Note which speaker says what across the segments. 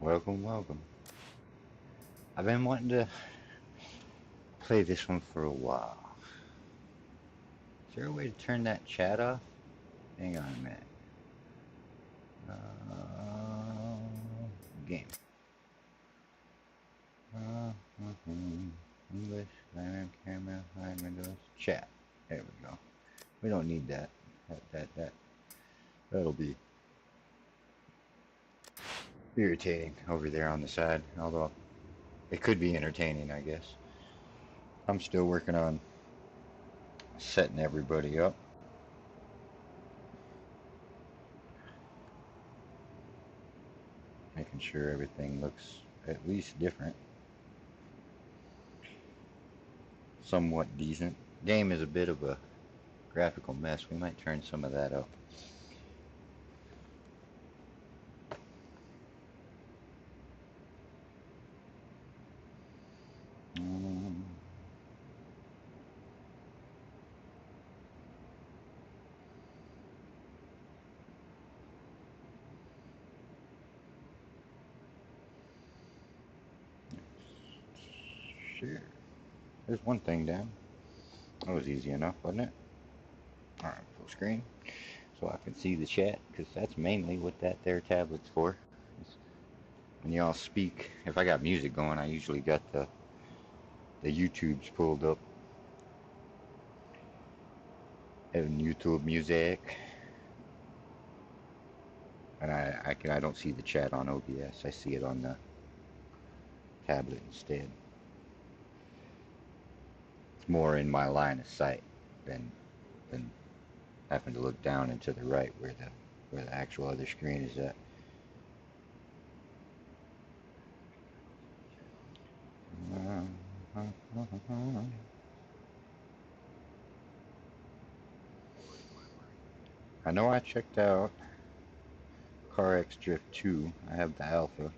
Speaker 1: Welcome, welcome. I've been wanting to play this one for a while. Is there a way to turn that chat off? Hang on a minute. Game. English, dynamic camera, hide windows, chat. There we go. We don't need that. That'll be irritating over there on the side, although it could be entertaining, I guess. I'm still working on setting everybody up. Making sure everything looks at least different. Somewhat decent. Game is a bit of a graphical mess. We might turn some of that up. Sure. There's one thing down. That was easy enough, wasn't it? Alright, full screen. So I can see the chat, because that's mainly what that there tablet's for. When y'all speak, if I got music going, I usually got the YouTubes pulled up. Having YouTube music. And I don't see the chat on OBS. I see it on the tablet instead. It's more in my line of sight than having to look down and to the right where the actual other screen is at. I know I checked out CarXdrift 2. I have the alpha.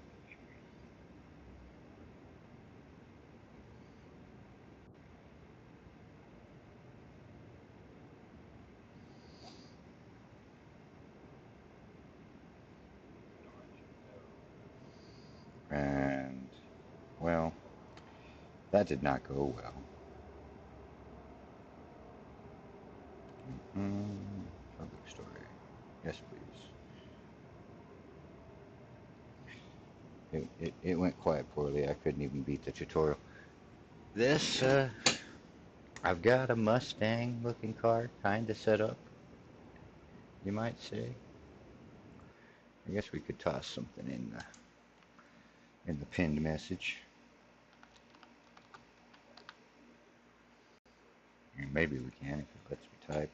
Speaker 1: And, well, that did not go well. Public story. Yes, please. It went quite poorly. I couldn't even beat the tutorial. This, I've got a Mustang looking car kind of set up, you might say. I guess we could toss something in the pinned message. And maybe we can if it lets me type.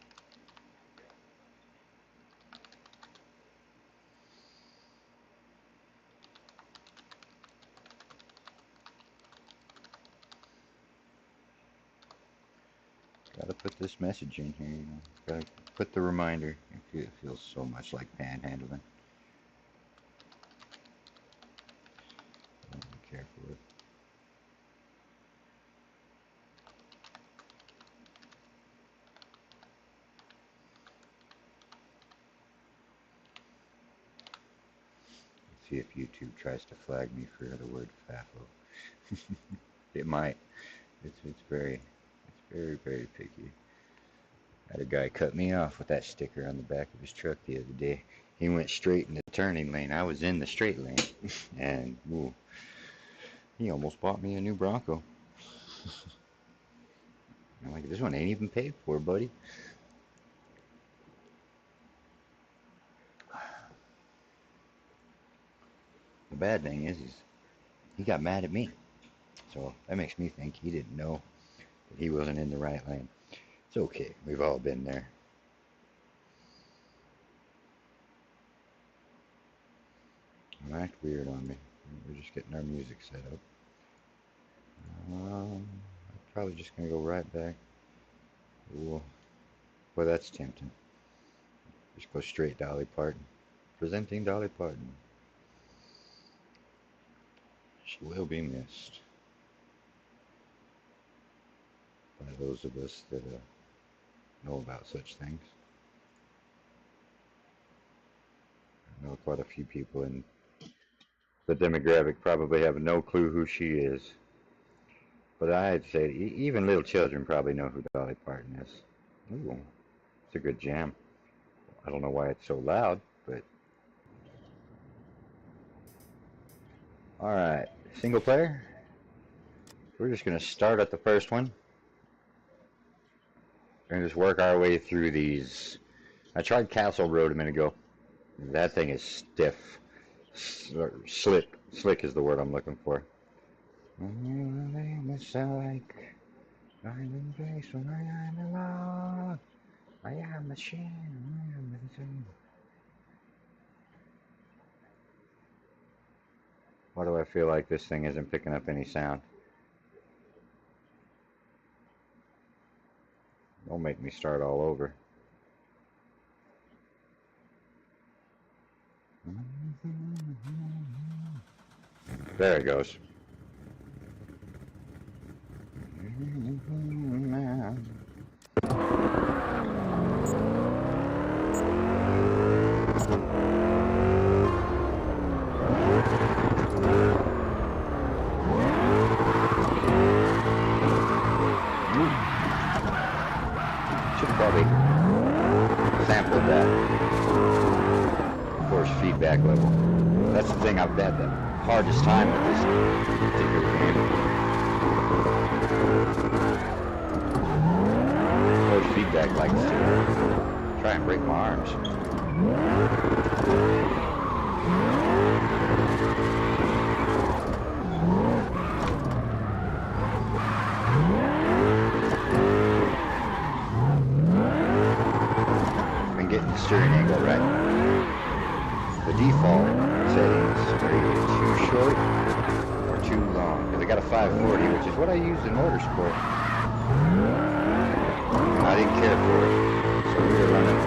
Speaker 1: Gotta put this message in here, you know. Gotta put the reminder. It feels so much like panhandling. Don't care for it. Let's see if YouTube tries to flag me for the word FAFO. It might. It's very picky. I had a guy cut me off with that sticker on the back of his truck the other day. He went straight in the turning lane. I was in the straight lane, and ooh, he almost bought me a new Bronco. I'm like, this one ain't even paid for, buddy. The bad thing is he got mad at me. So that makes me think he didn't know that he wasn't in the right lane. It's okay. We've all been there. Don't act weird on me. We're just getting our music set up. I'm probably just going to go right back. We'll Boy, that's tempting. Just go straight Dolly Parton. Presenting Dolly Parton. She will be missed by those of us that know about such things. I know quite a few people in the demographic probably have no clue who she is. But I'd say even little children probably know who Dolly Parton is. Ooh, it's a good jam. I don't know why it's so loud, but... Alright, single player. We're just going to start at the first one. We're going to just work our way through these. I tried Castle Road a minute ago. That thing is stiff. Slick. Slick is the word I'm looking for. It's like I'm in place when I am alone. I am a machine. Why do I feel like this thing isn't picking up any sound? Don't make me start all over. There it goes. Should probably sample that force feedback level. That's the thing I've had the hardest time with this particular game. Force feedback likes to try and break my arms. Getting the steering angle right. The default settings are either too short or too long. Because I got a 540, which is what I used in motorsport. And I didn't care for it. So we were running a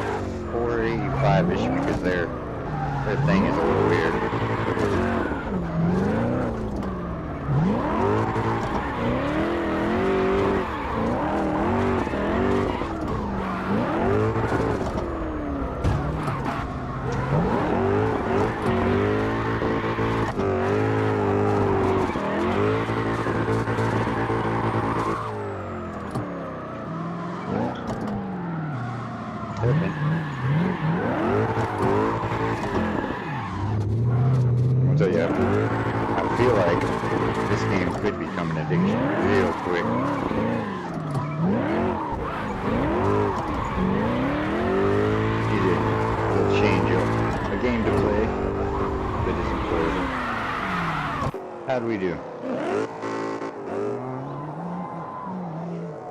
Speaker 1: 485-ish because their thing is a little weird. I'll tell you, I feel like this game could become an addiction real quick. Need a little change up. A game to play that isn't playable. How do we do?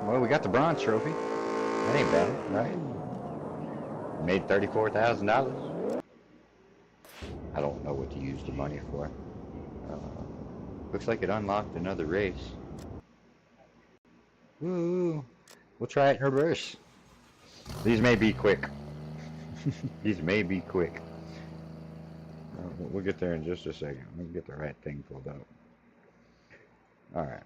Speaker 1: Well, we got the bronze trophy. That ain't bad, right? Made $34,000. I don't know what to use the money for. Looks like it unlocked another race. Woo! We'll try it in reverse. These may be quick. These may be quick. We'll get there in just a second. Let me get the right thing pulled up. Alright.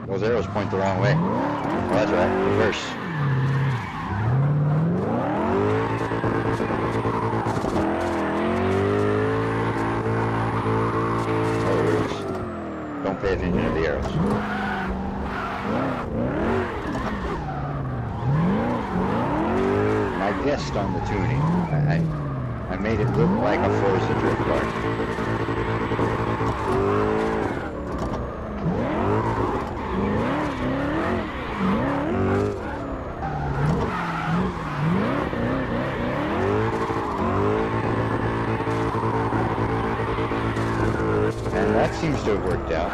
Speaker 1: Those arrows point the wrong way. Oh, that's right. Reverse. Don't pay attention to the arrows. I guessed on the tuning. I made it look like a Forza drift car. And that seems to have worked out.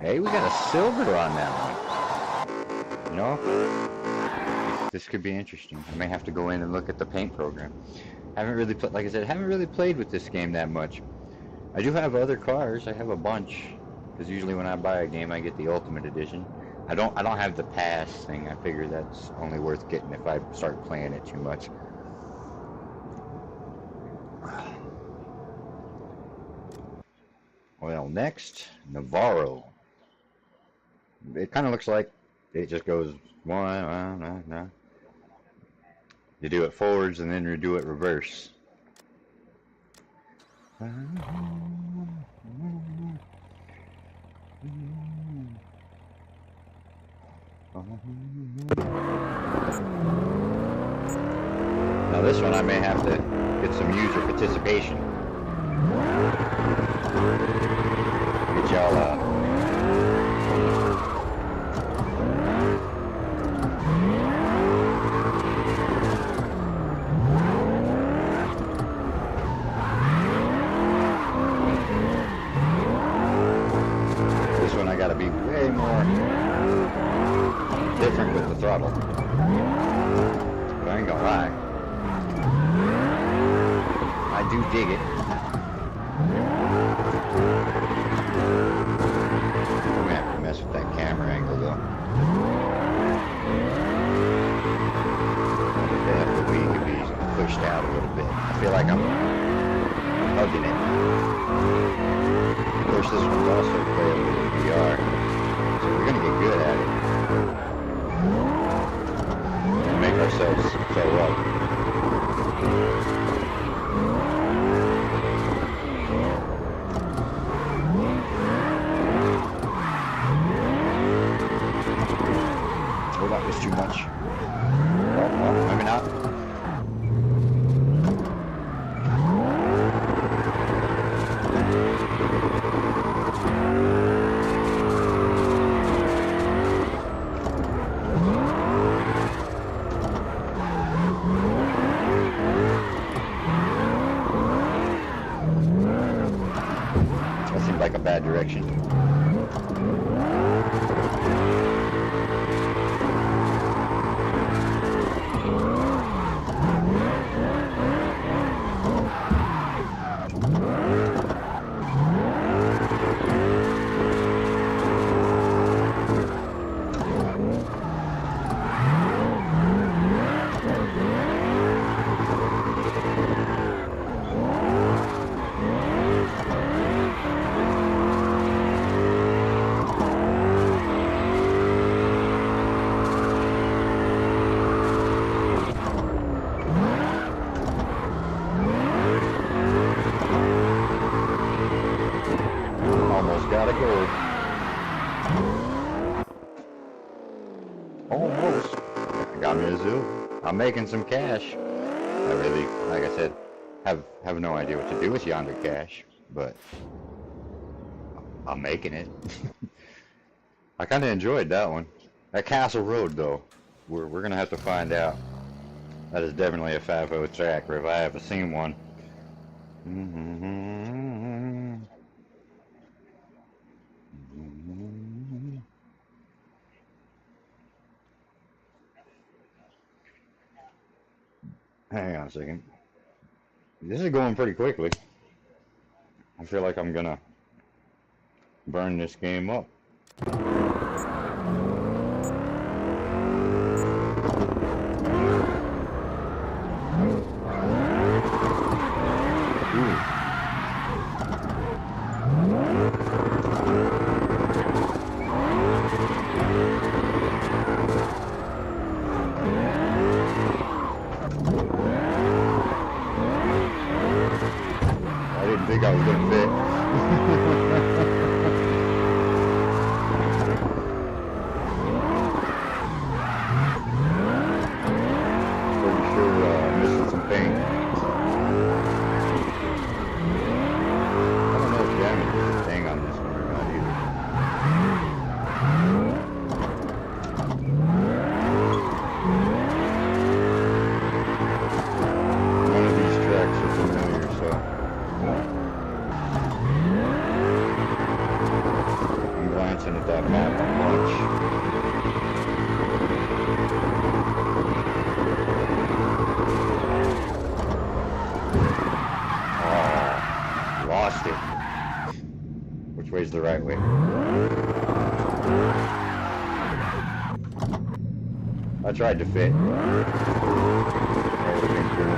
Speaker 1: Hey, we got a silver on that one. You know, this could be interesting. I may have to go in and look at the paint program. Haven't really played, like I said, haven't really played with this game that much. I do have other cars. I have a bunch, because usually when I buy a game, I get the Ultimate Edition. I don't have the pass thing. I figure that's only worth getting if I start playing it too much. Well, next, Navarro. It kind of looks like it just goes one, no. You do it forwards and then you do it reverse. Now this one I may have to get some user participation. Get y'all this one I gotta be way more different with the throttle. But I ain't gonna lie. I do dig it. I'm gonna have to mess with that camera angle though. The wheel could be pushed out a little bit. I feel like I'm hugging it. Of course, this one's also playable with VR, so we're gonna get good at it. And make ourselves so up. Oh, that was too much. Oh, maybe not. That seemed like a bad direction. Gotta go. Almost. Got me a zoo. I'm making some cash. I really, like I said, have no idea what to do with yonder cash, but I'm making it. I kind of enjoyed that one. That Castle Road, though, we're gonna have to find out. That is definitely a 5.0 track, or if I ever seen one. Hang on a second. This is going pretty quickly. I feel like I'm gonna burn this game up. I think I was gonna fit. glancing at that map a bunch. Oh, lost it. Which way's the right way? I tried to fit. That would have been cool.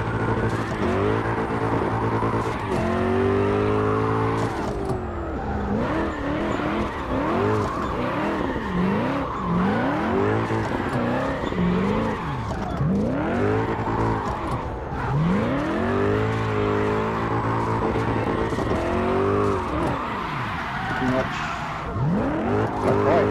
Speaker 1: Too much. Not quite.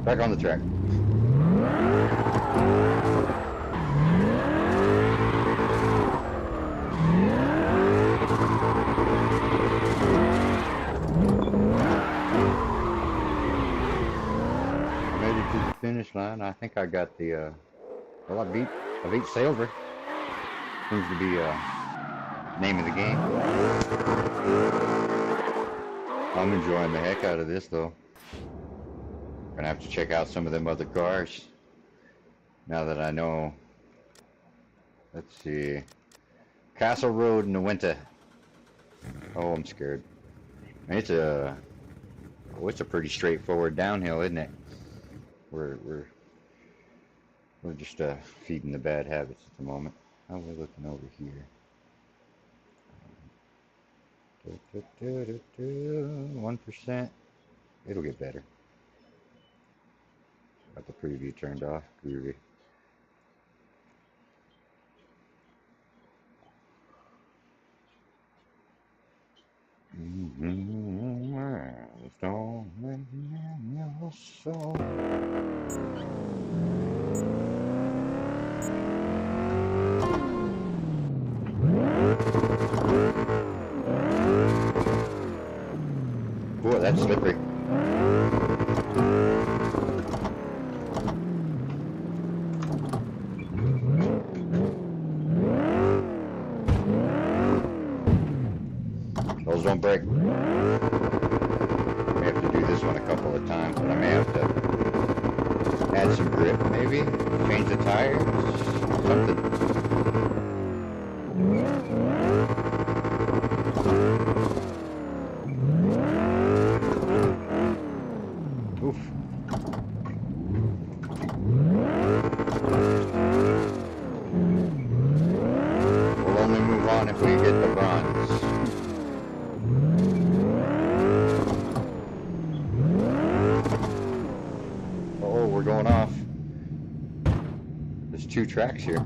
Speaker 1: Back on the track. Made it to the finish line. I think I got the, well, I beat Silver. Seems to be name of the game. I'm enjoying the heck out of this though. Gonna have to check out some of them other cars now that I know. Let's see, Castle Road in the winter. Oh, I'm scared. It's a pretty straightforward downhill, isn't it? We're just feeding the bad habits at the moment. How are we looking over here? 1%. It'll get better. Got the preview turned off. Groovy. Boy, that's slippery. Those don't break. May have to do this one a couple of times, but I may have to add some grip, maybe change the tires, something. Oof. We'll only move on if we get the bronze. Oh, we're going off. There's 2 tracks here. How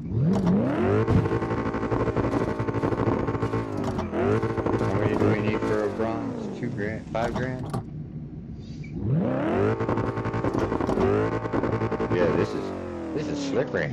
Speaker 1: many do we need for a bronze? 2 grand? 5 grand? Yeah, this is slippery.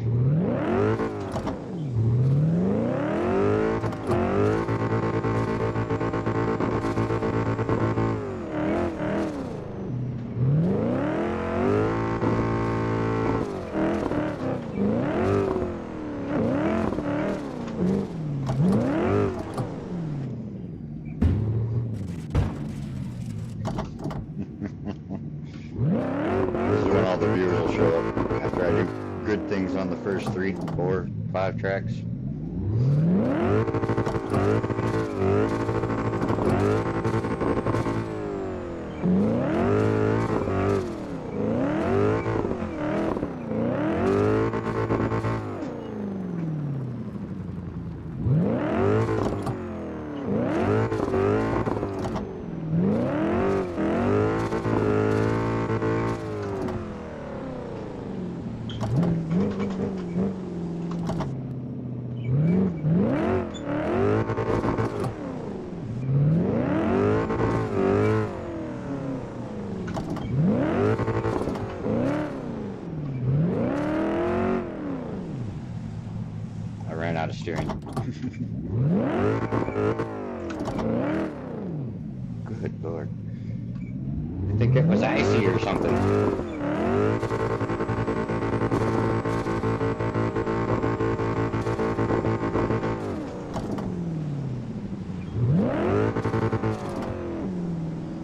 Speaker 1: This is when all the viewers will show up after I do good things on the first 3, 4, 5 tracks. of steering. Good Lord. I think it was icy or something.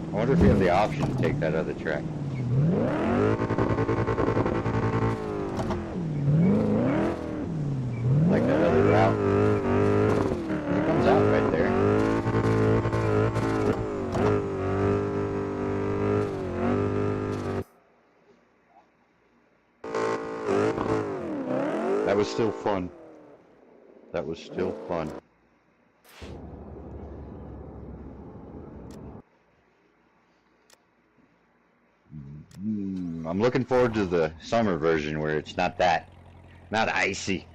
Speaker 1: I wonder if you have the option to take that other track. Like that other route. It comes out right there. That was still fun. That was still fun. I'm looking forward to the summer version where it's not icy.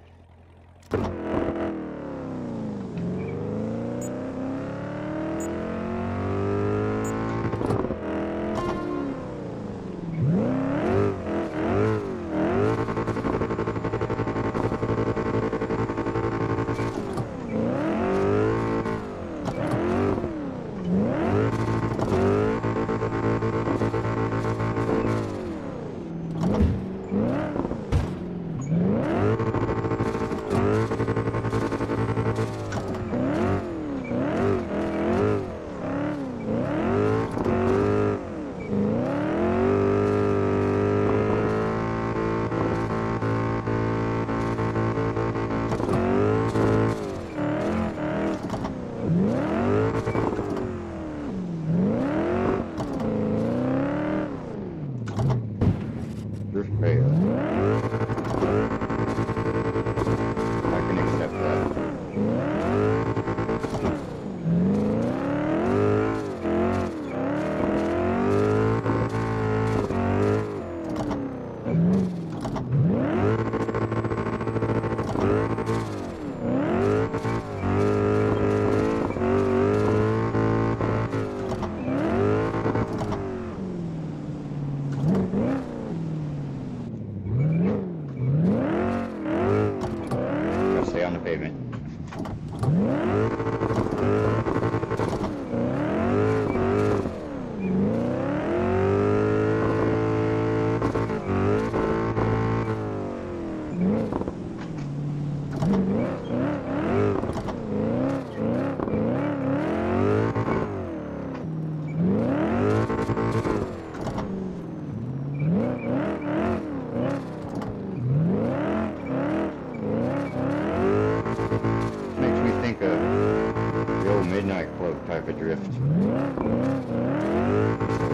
Speaker 1: Type of drift. I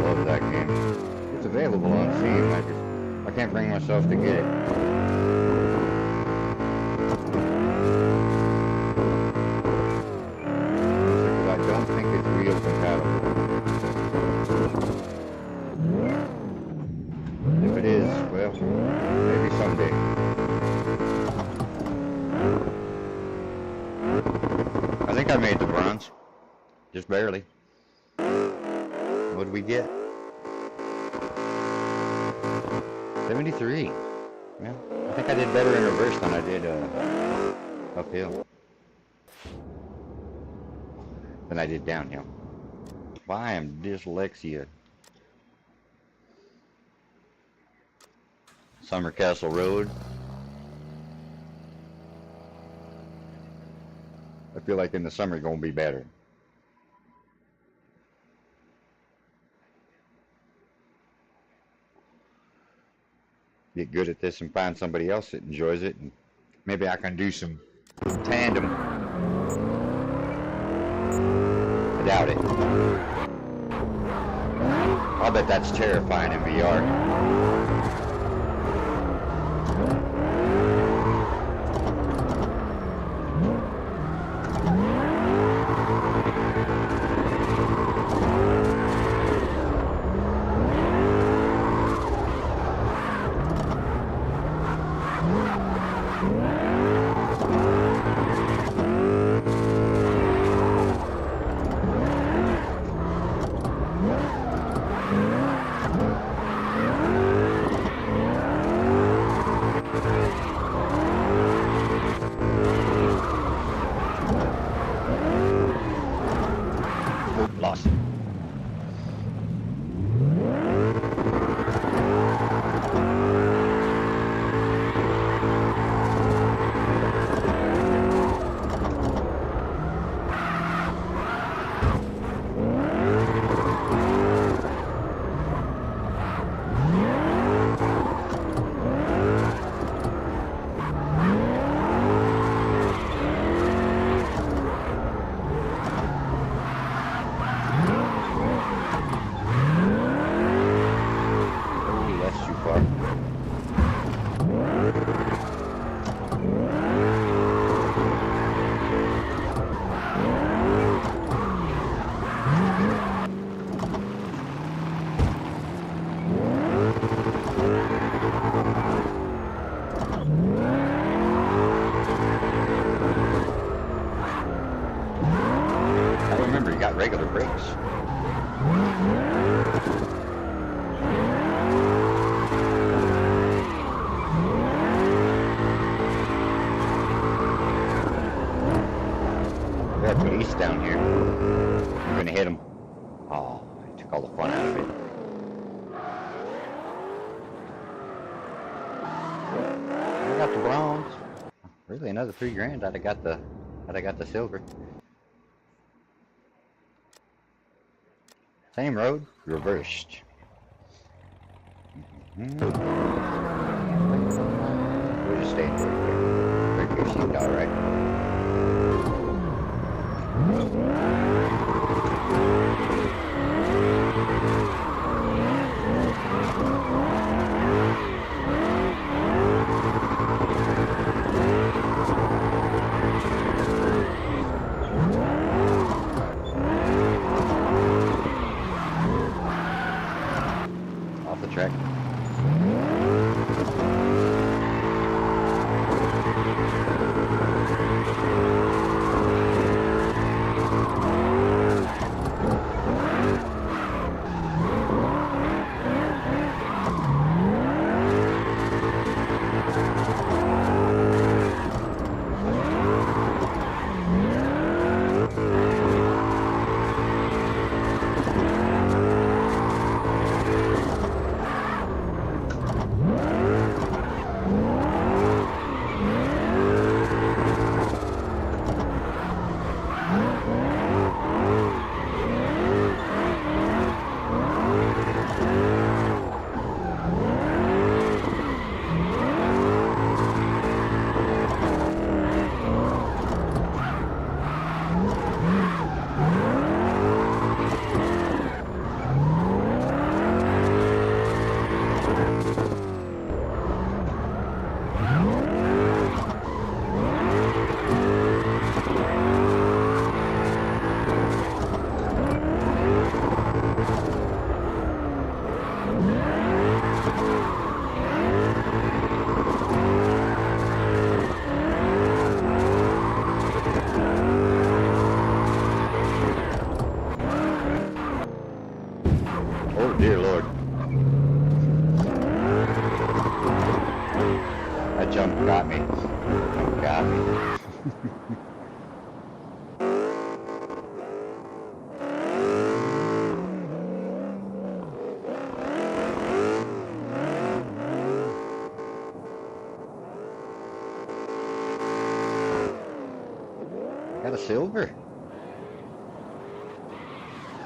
Speaker 1: love that game. It's available on Steam. I can't bring myself to get it. Because I don't think it's real compatible. If it is, well, maybe someday. I think I made the bronze. Just barely. What did we get? 73. Yeah, I think I did better in reverse than I did uphill. Than I did downhill. Why am dyslexia? Summer Castle Road. I feel like in the summer it's gonna be better. Get good at this and find somebody else that enjoys it, and maybe I can do some tandem. I doubt it. I'll bet that's terrifying in VR. down here. I'm gonna hit him. Oh, I took all the fun out of it. I got the bronze. Really, another $3 grand. I'd have got the silver. Same road, reversed. We'll just stay in third gear. Seemed alright. Off the track. Oh dear Lord. That jump got me. Got me. Got a silver,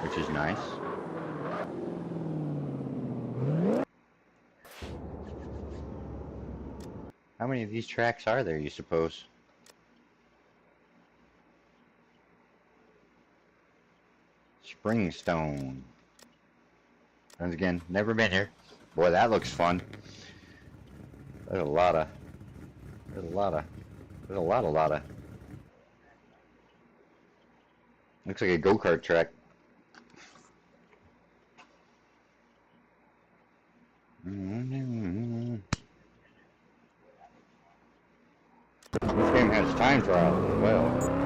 Speaker 1: which is nice. How many of these tracks are there, you suppose? Springstone. Once again, never been here. Boy, that looks fun. There's a lot of. Looks like a go-kart track. This game has time trials as well.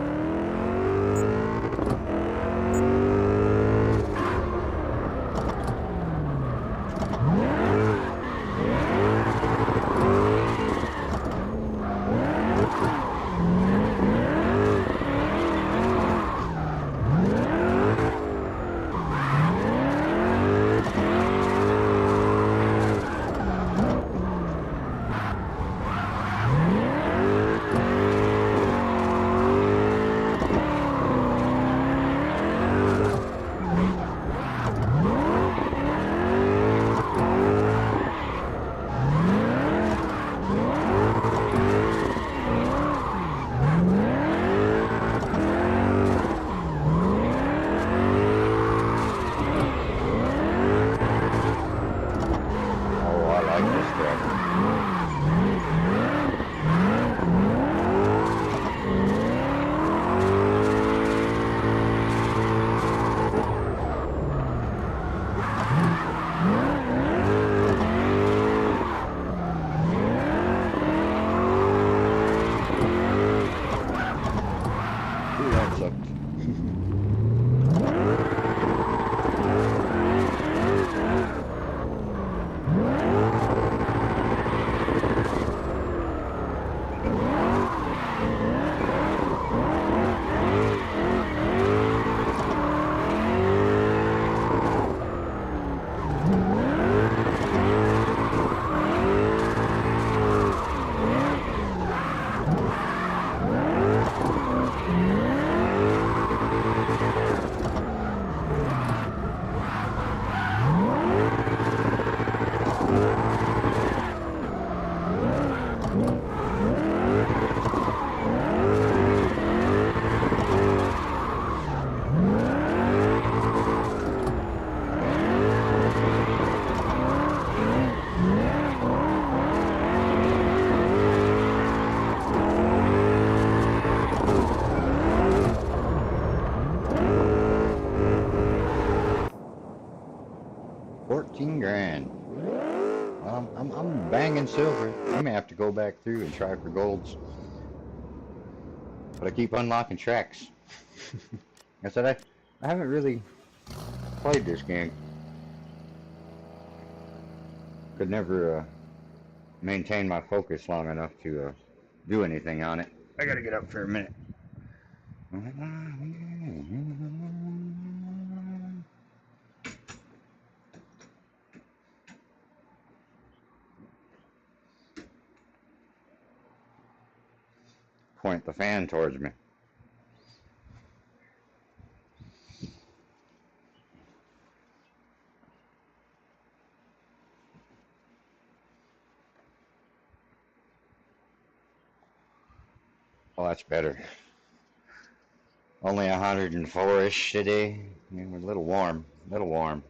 Speaker 1: grand. Well, I'm banging silver. I may have to go back through and try for golds. But I keep unlocking tracks. I said I haven't really played this game. Could never maintain my focus long enough to do anything on it. I gotta get up for a minute. Point the fan towards me. Well, that's better. Only 104-ish today. I mean, we're a little warm. A little warm.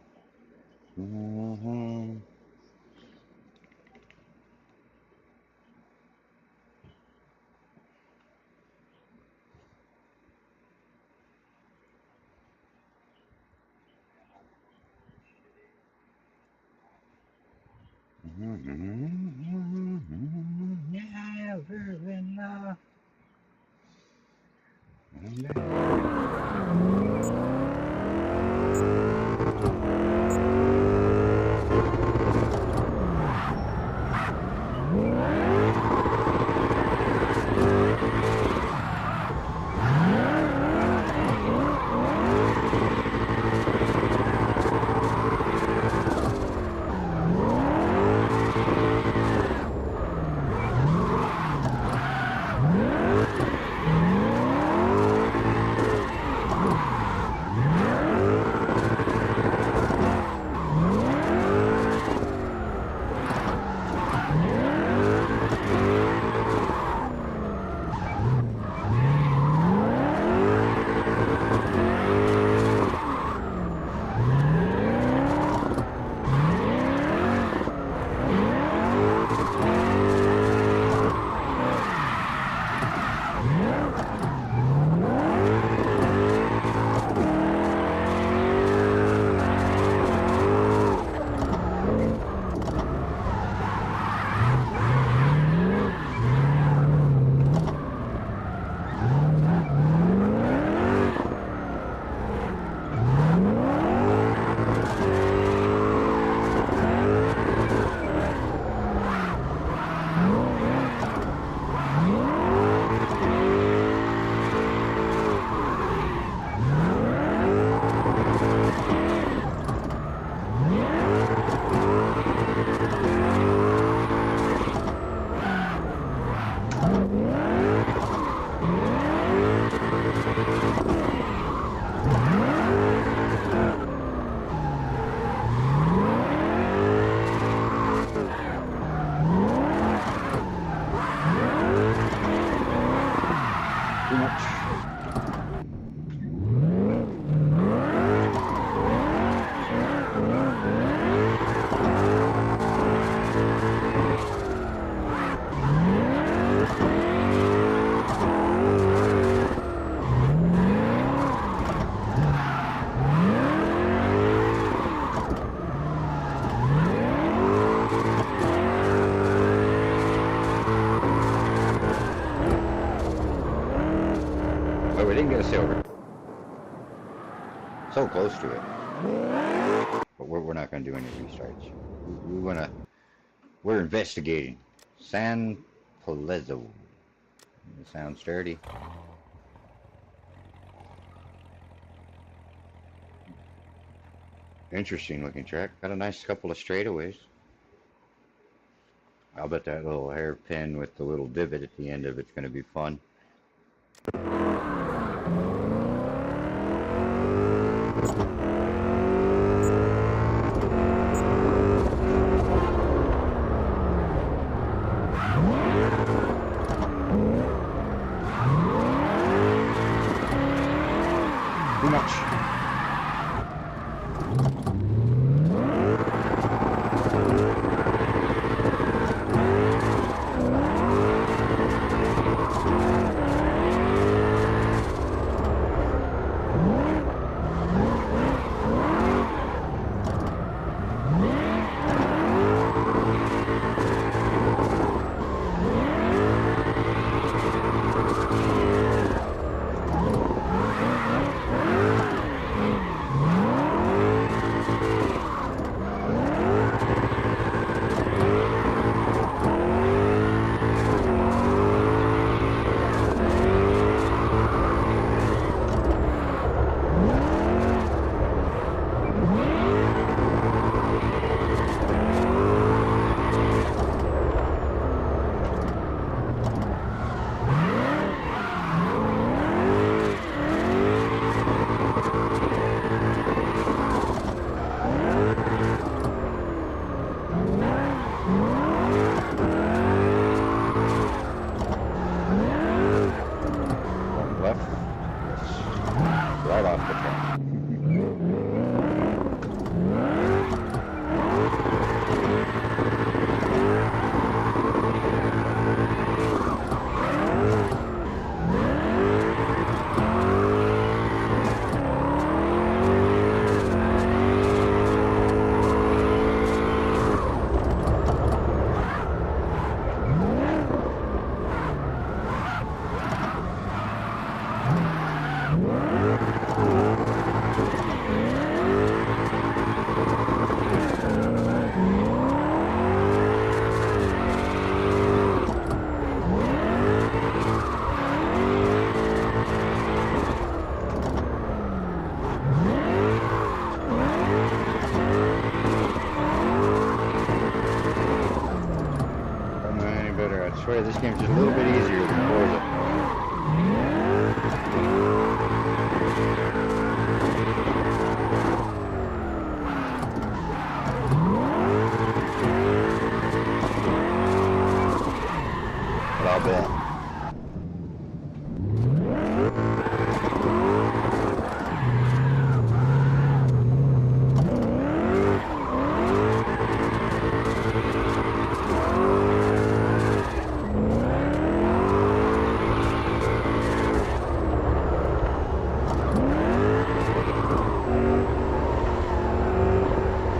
Speaker 1: Never enough. But we didn't get a silver. So close to it. But we're not going to do any restarts. We're investigating. San Palezzo. It sounds dirty. Interesting looking track. Got a nice couple of straightaways. I'll bet that little hairpin with the little divot at the end of it's going to be fun. Too much. swear this game's just a little bit easier than Forza. But I'll bet.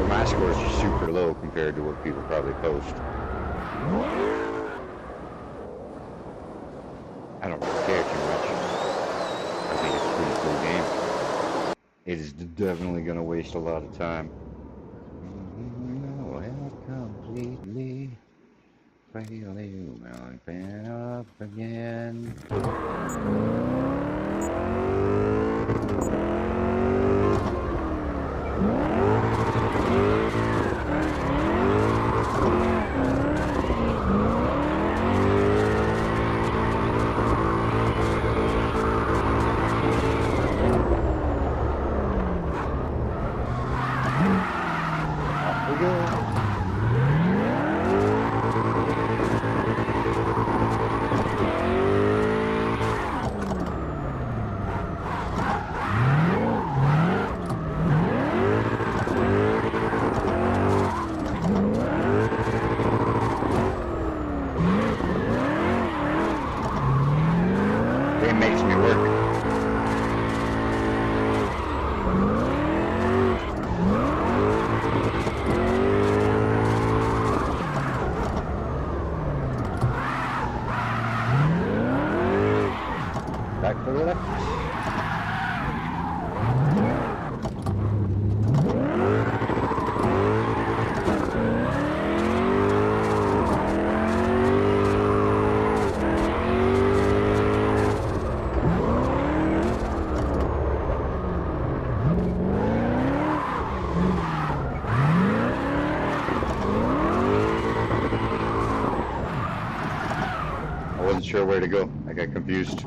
Speaker 1: My scores are super low compared to what people probably post. I don't really care too much. I think it's a pretty cool game. It is definitely going to waste a lot of time. No, completely failing, I've been up again. It makes me work. Back to the left. I wasn't sure where to go. I got confused.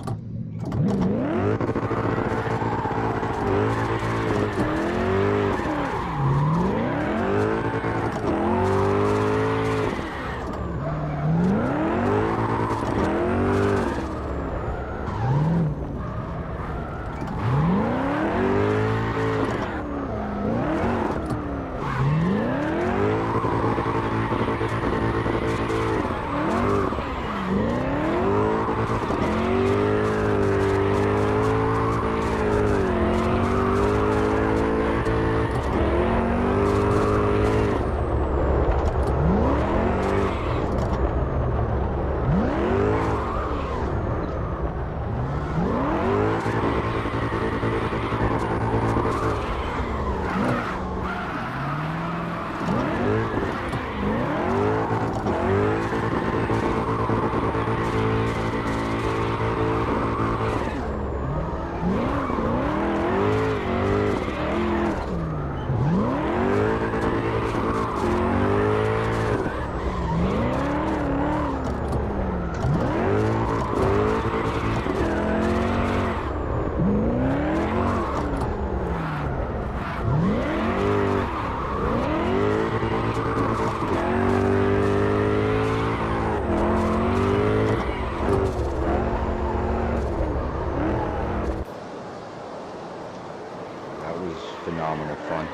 Speaker 1: Phenomenal fun.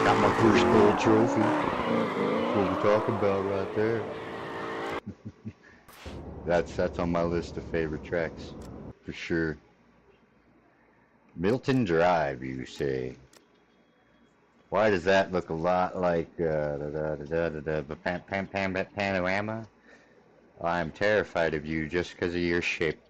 Speaker 1: Got my first gold trophy. That's what we're talking about right there. That's on my list of favorite tracks, for sure. Milton Drive, you say? Why does that look a lot like Panorama? I'm terrified of you just because of your shape.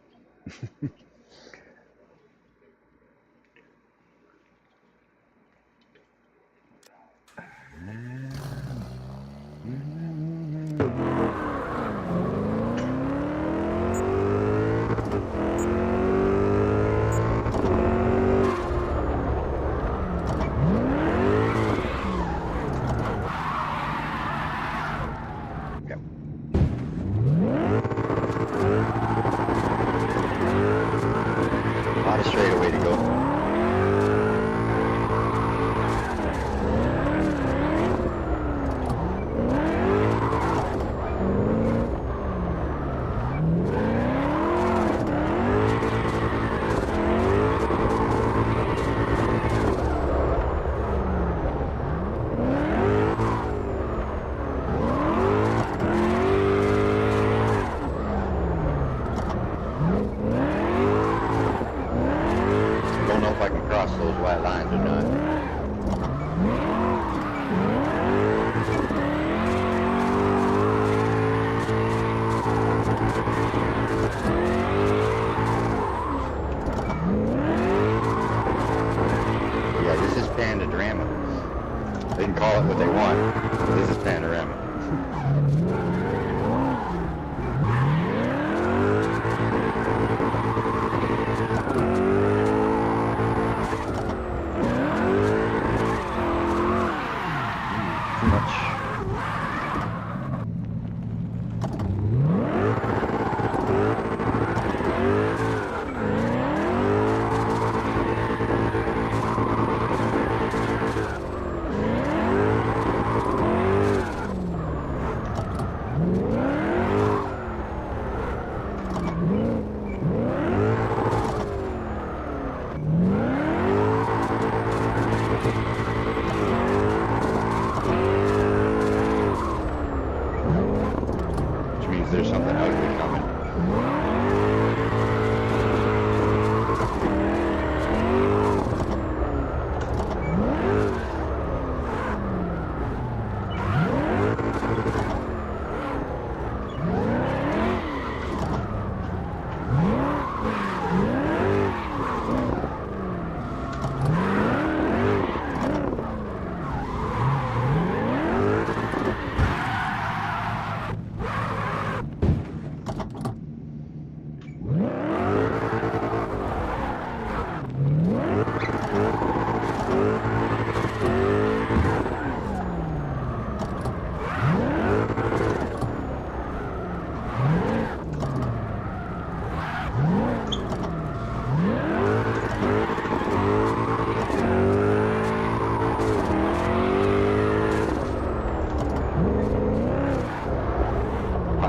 Speaker 1: Is there something ugly coming?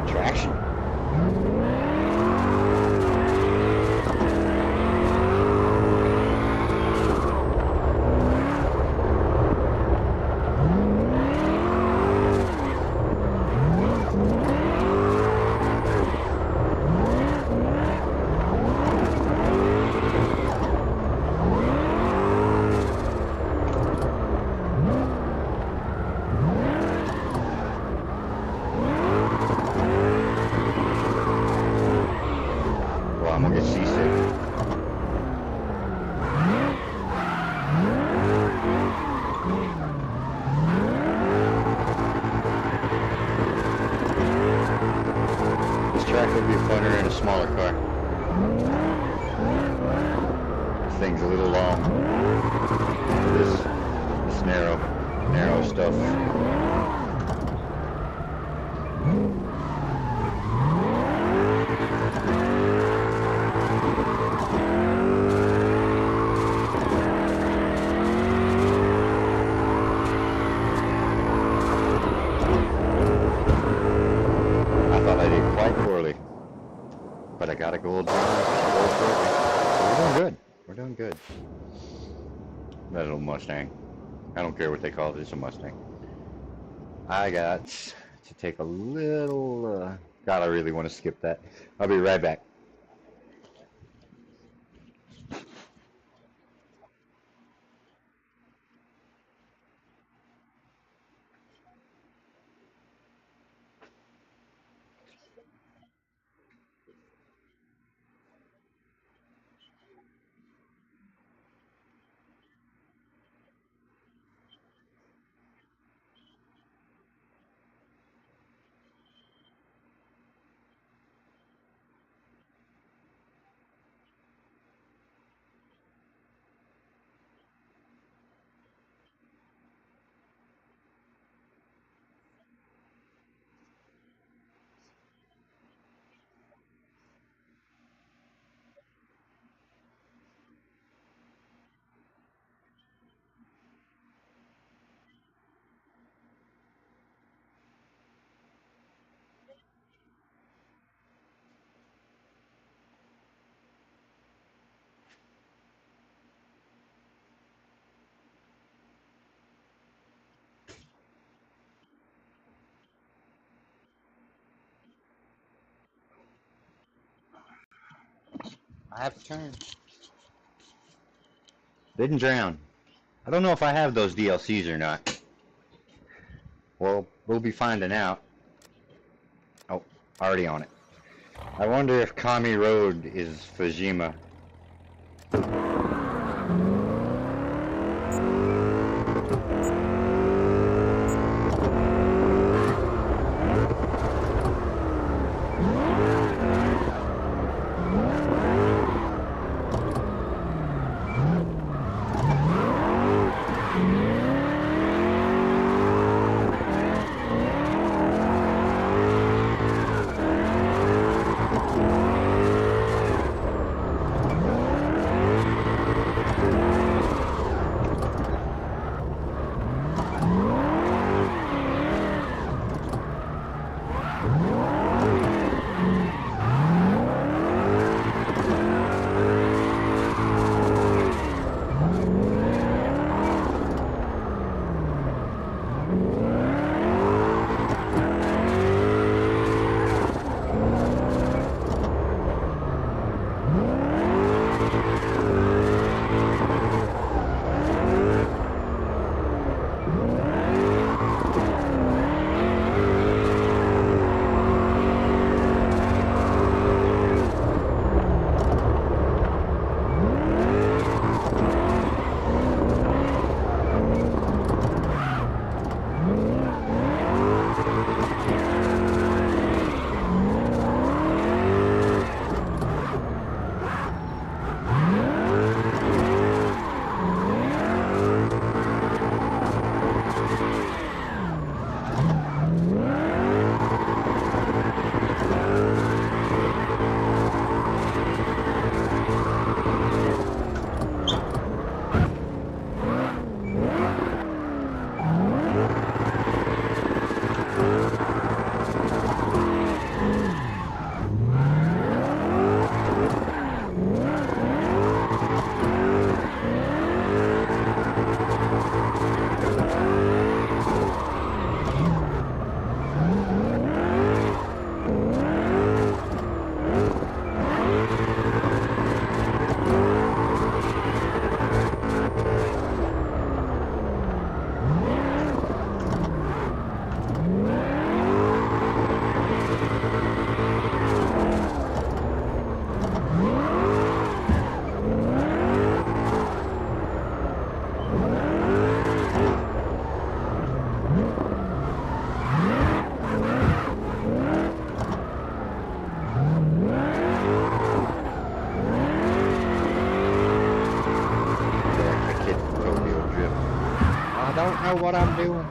Speaker 1: Traction. I'm gonna get seasick. This track would be funner in a smaller car. This thing's a little long for this narrow stuff. But I got a gold trophy. So we're doing good. We're doing good. That little Mustang. I don't care what they call it. It's a Mustang. I got to take a little... God, I really want to skip that. I'll be right back. I have to turn. Didn't drown. I don't know if I have those DLCs or not. Well, we'll be finding out. Oh, already on it. I wonder if Kami Road is Fujima. know what I'm doing.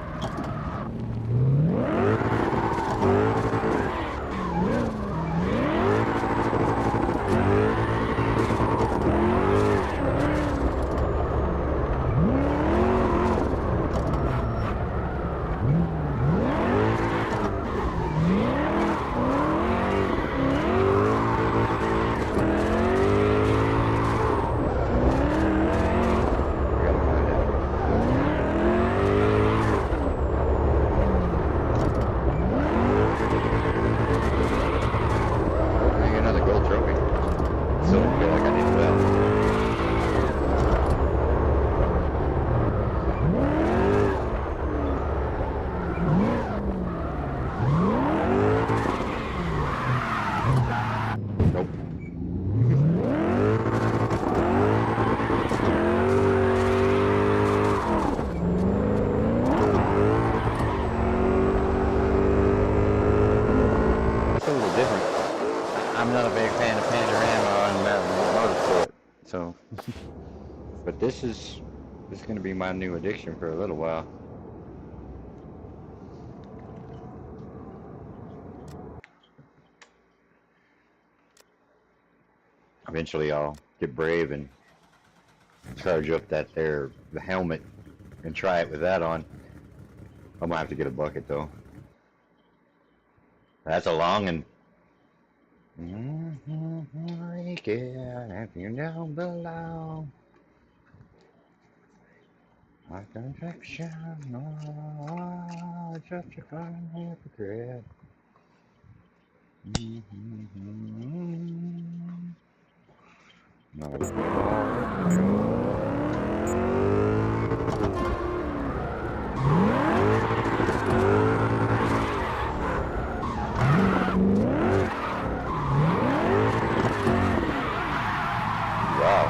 Speaker 1: I'm not a big fan of panorama on motorsport, so. But this is going to be my new addiction for a little while. Eventually, I'll get brave and charge up the helmet, and try it with that on. I'm gonna have to get a bucket though. That's a long one. If you're down below, I can fix you. No, such a fun hypocrite. Wow.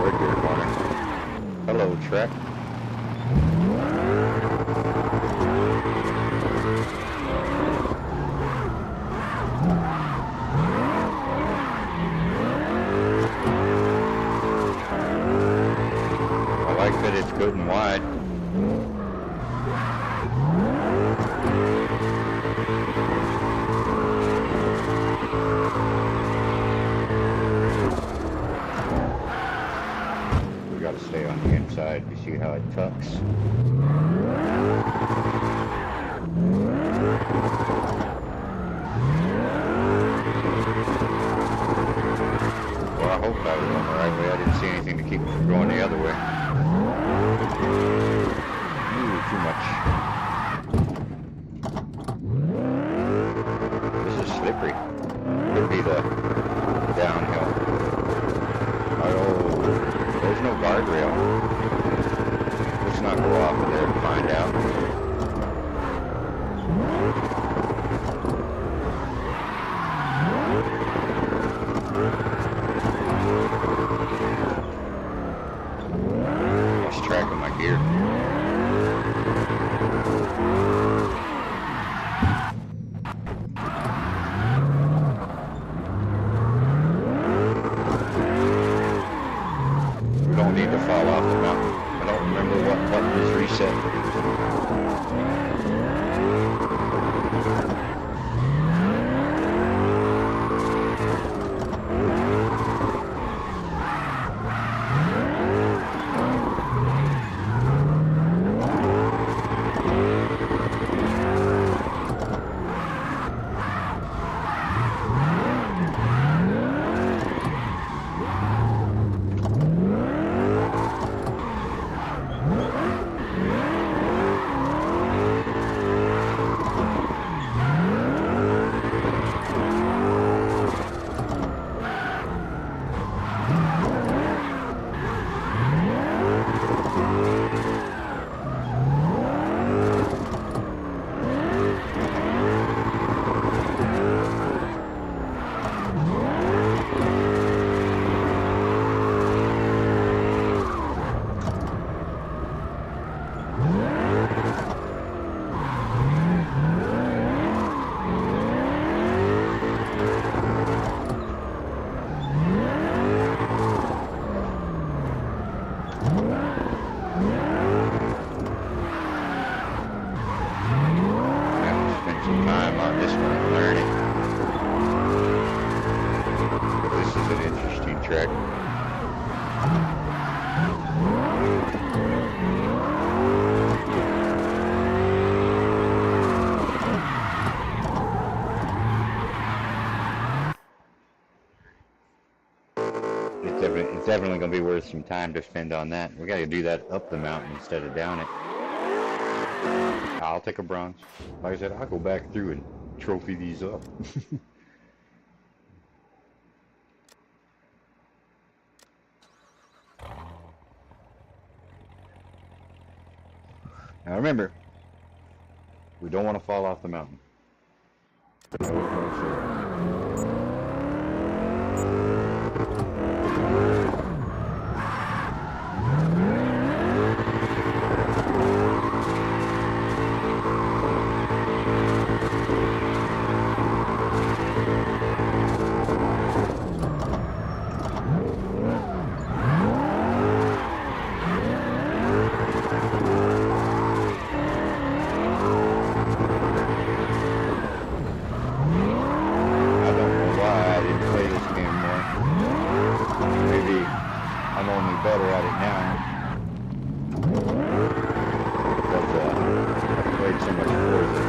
Speaker 1: Right there, corner. Hello, Trek. I like that it's good and wide. We gotta stay on the inside. You see how it tucks? Well, I hope I was on the right way. I didn't see anything to keep me from going the other way. Ooh, too much. This is slippery. Could be the downhill. Oh, there's no guardrail. Let's not go off of there and find out. Lost track of my gear. on this one and learn it. This is an interesting track. It's definitely going to be worth some time to spend on that. We got to do that up the mountain instead of down it. I'll take a bronze. Like I said, I'll go back through and trophy these up. Now remember, we don't want to fall off the mountain. Better at it now because I've played so much Forza.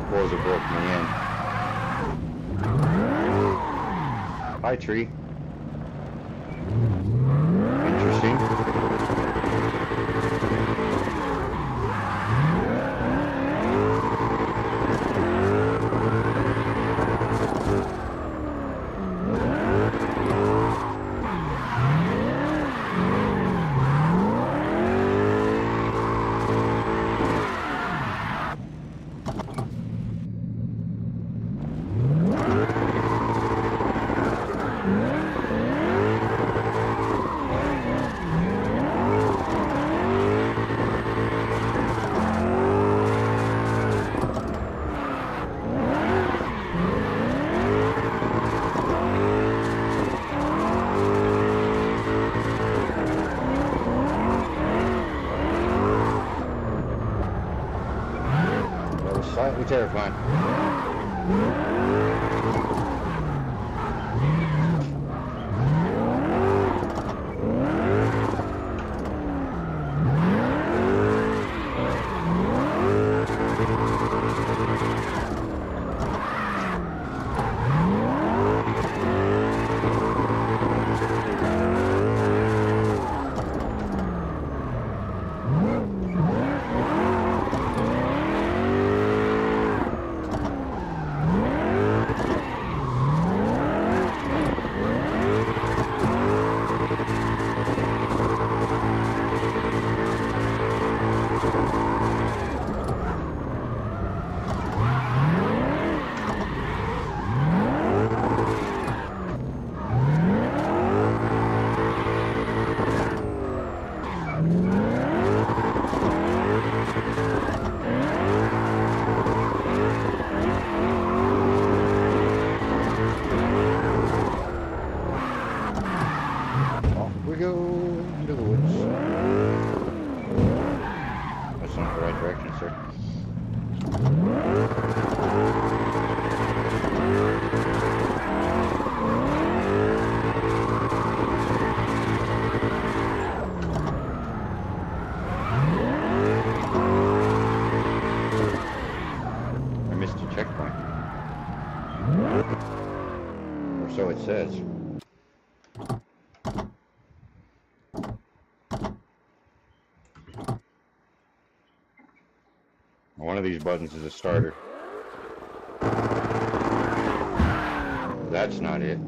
Speaker 1: Forza broke me in. Hi, tree. Interesting. Slightly terrifying. So it says. One of these buttons is a starter. That's not it.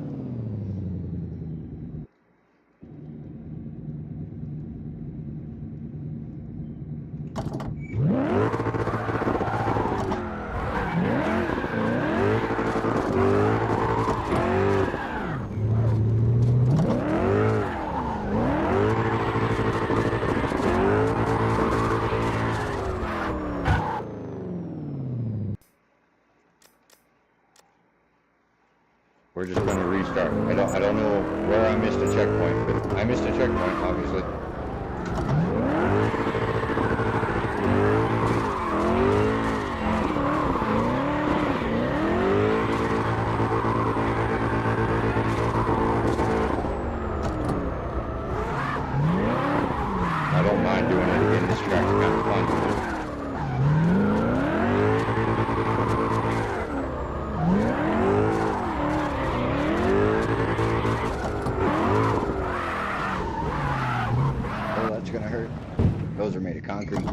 Speaker 1: We're just gonna gonna restart. I don't know where I missed a checkpoint, but I missed a checkpoint, obviously. I don't mind doing it again. This track's kind of fun. Oh, that's gonna hurt. Those are made of concrete.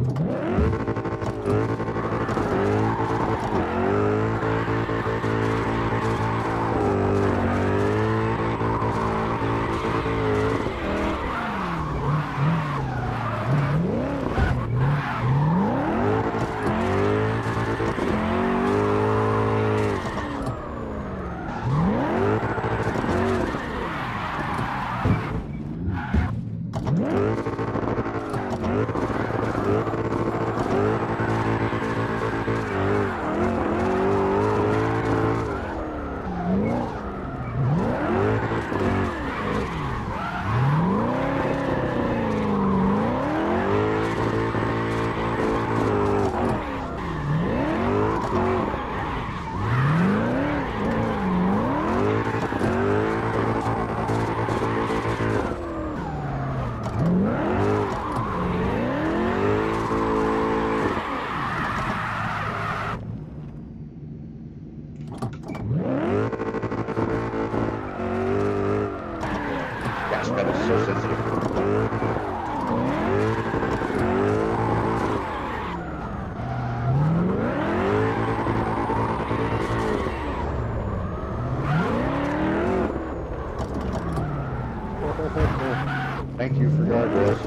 Speaker 1: Gas pedal's so sensitive. Thank you for guardrails.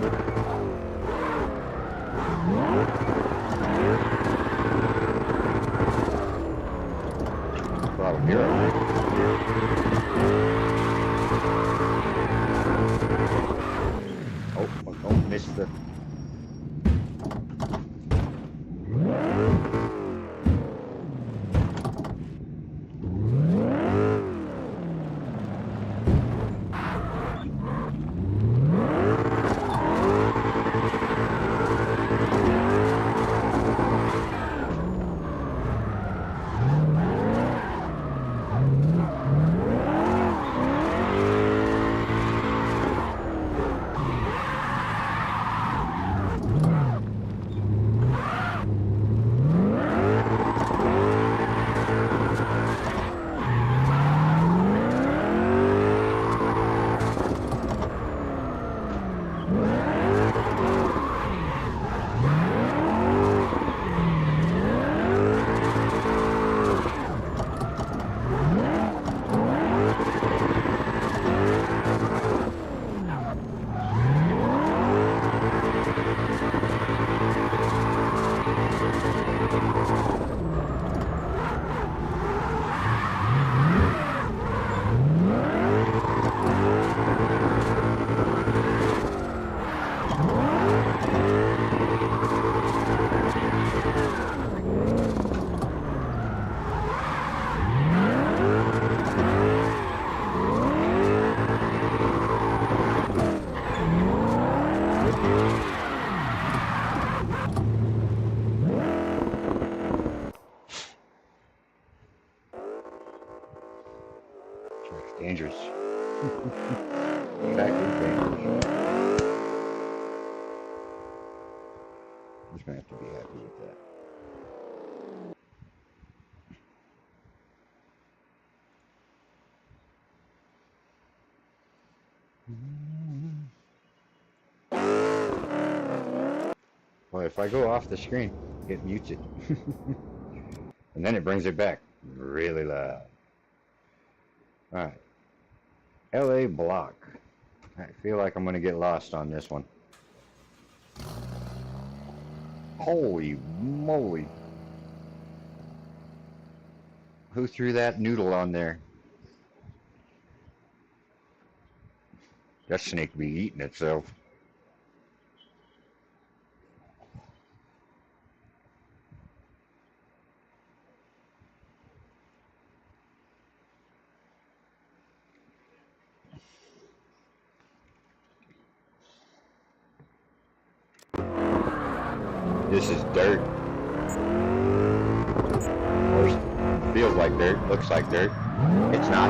Speaker 1: Wow, you're alright. Oh, don't miss the... Dangerous. Track is dangerous. I'm just gonna have to be happy with that. Well, if I go off the screen, it mutes it. And then it brings it back really loud. Alright. LA block. I feel like I'm going to get lost on this one. Holy moly. Who threw that noodle on there? That snake be eating itself. This is dirt. Or feels like dirt, looks like dirt. It's not.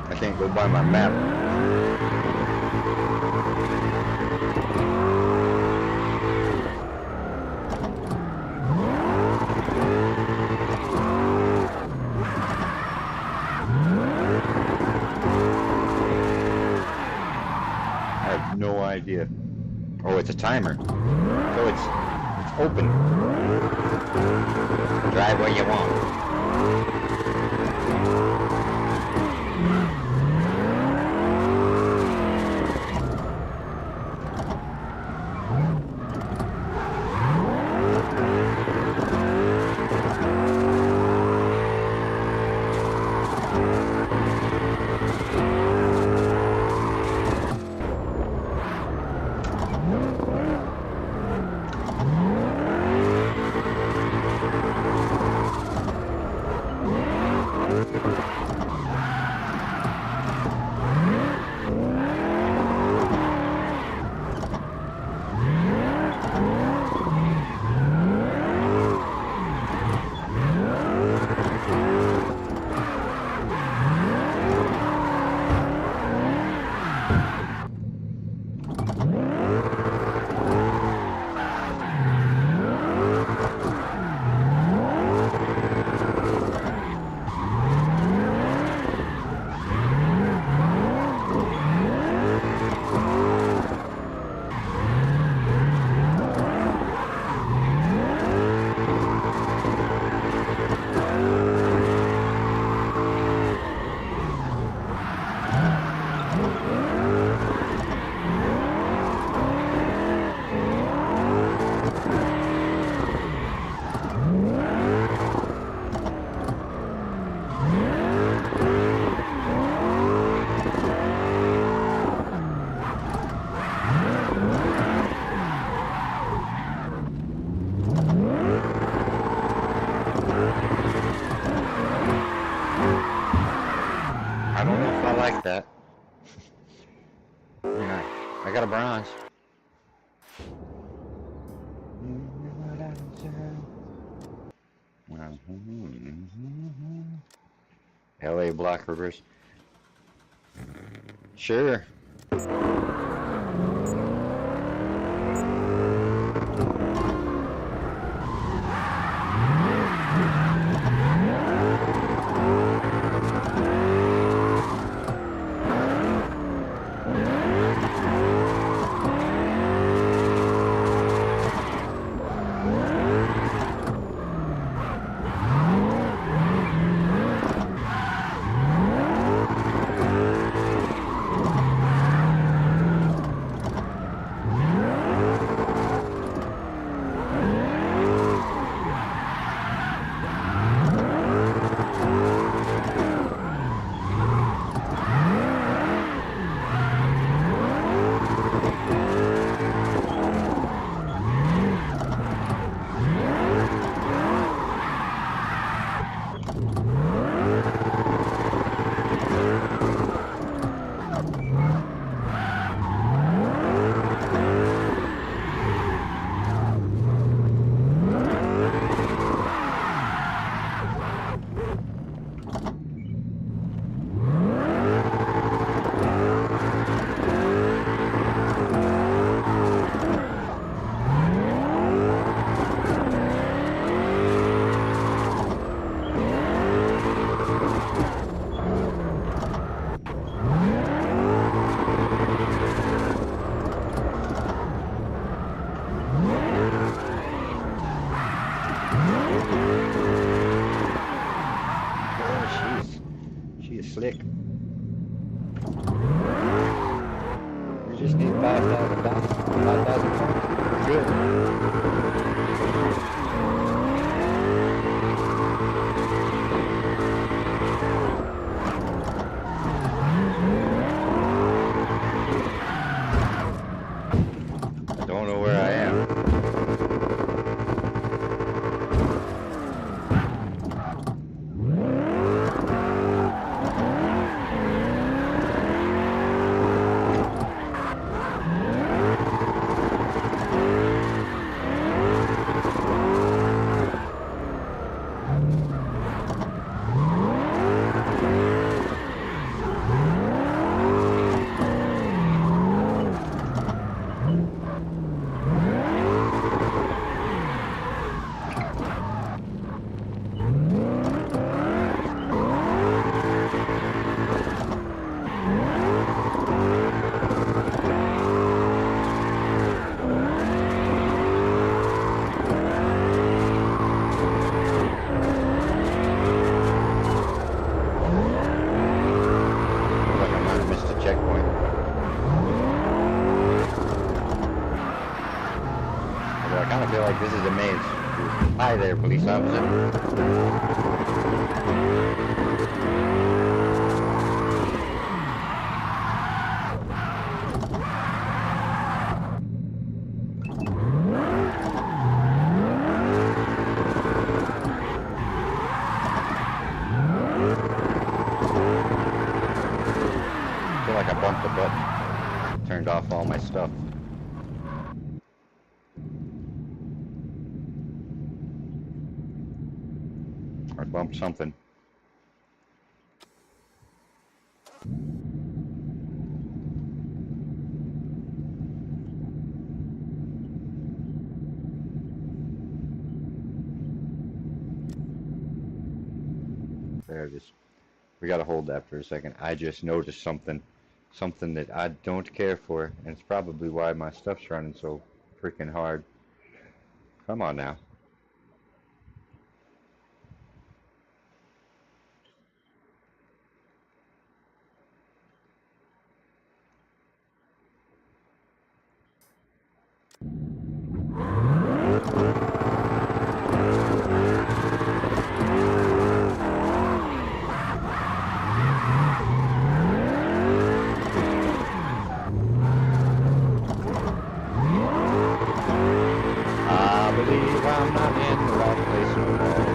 Speaker 1: I can't go by my map. I have no idea. Oh, it's a timer. So it's open. Drive where you want. I don't know if I like that. Yeah, I got a bronze. LA block reverse. Sure. you slick. You just need 5,000 points. You're good. I don't know where I am. I feel like this is a maze. Hi there, police officer. I feel like I bumped the button. Turned off all my stuff. Or bumped something. There it is. We gotta hold that for a second. I just noticed something that I don't care for, and it's probably why my stuff's running so freaking hard. Come on now. I'm not in the right place no more.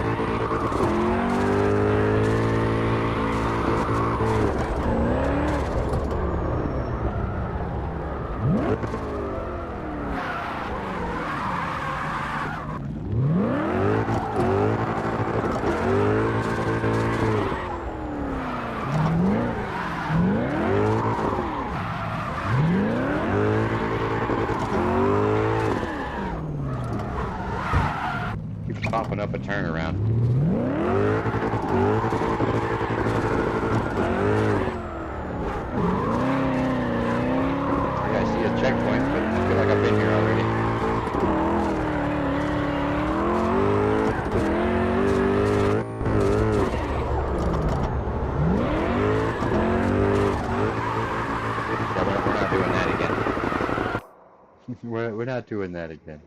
Speaker 1: Popping up a turnaround. I see a checkpoint, but I feel like I've been here already. Yeah, we're not doing that again. We're not doing that again.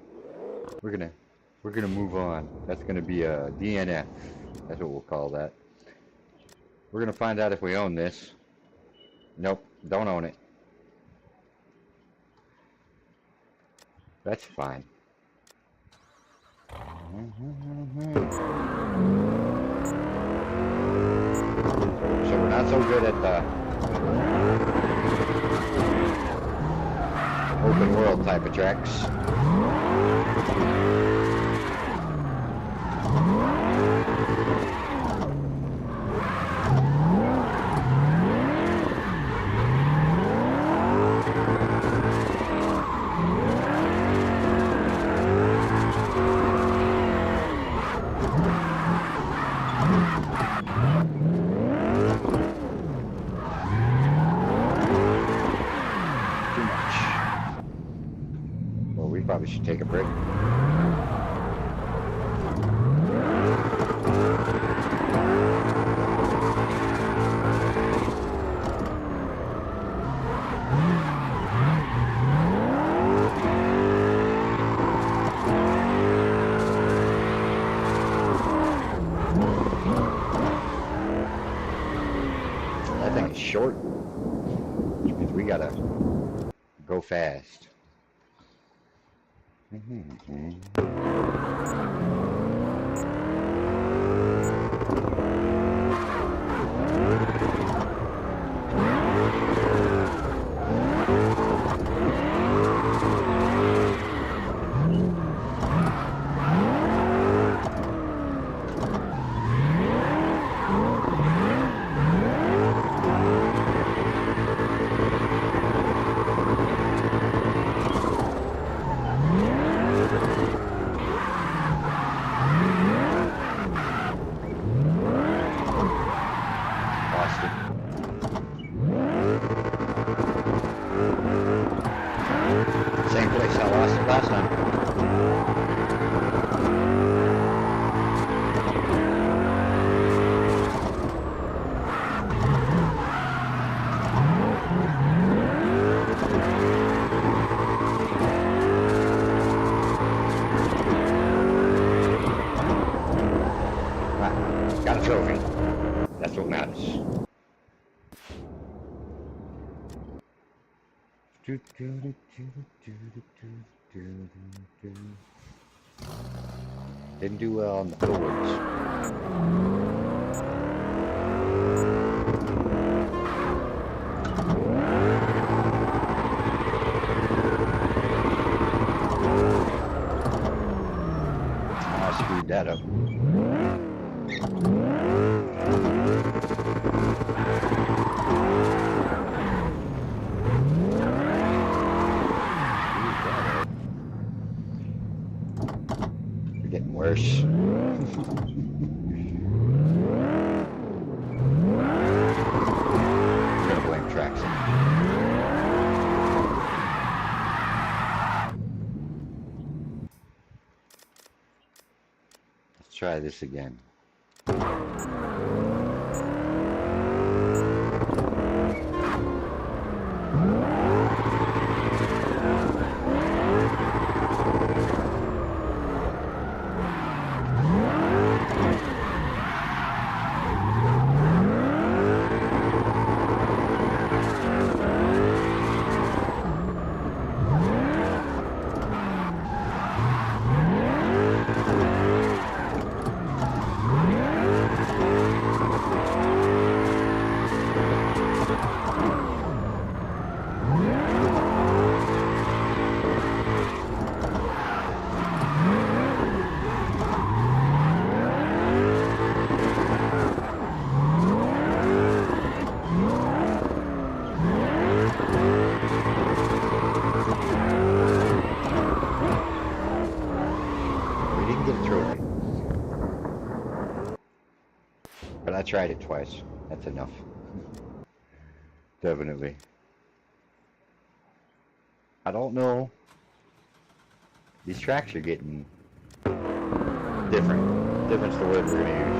Speaker 1: We're gonna move on. That's gonna be a DNF. That's what we'll call that. We're gonna find out if we own this. Nope, don't own it. That's fine. So we're not so good at the open world type of tracks. Probably should take a break. That thing is short, which means we gotta go fast. Same place I lost it last time. Right. Got a trophy. That's what matters. Didn't do well on the forwards. I screwed that up. Getting worse. I'm gonna blame tracks. Let's try this again. But I tried it twice. That's enough. Definitely. I don't know. These tracks are getting different. Different's the word we're gonna use.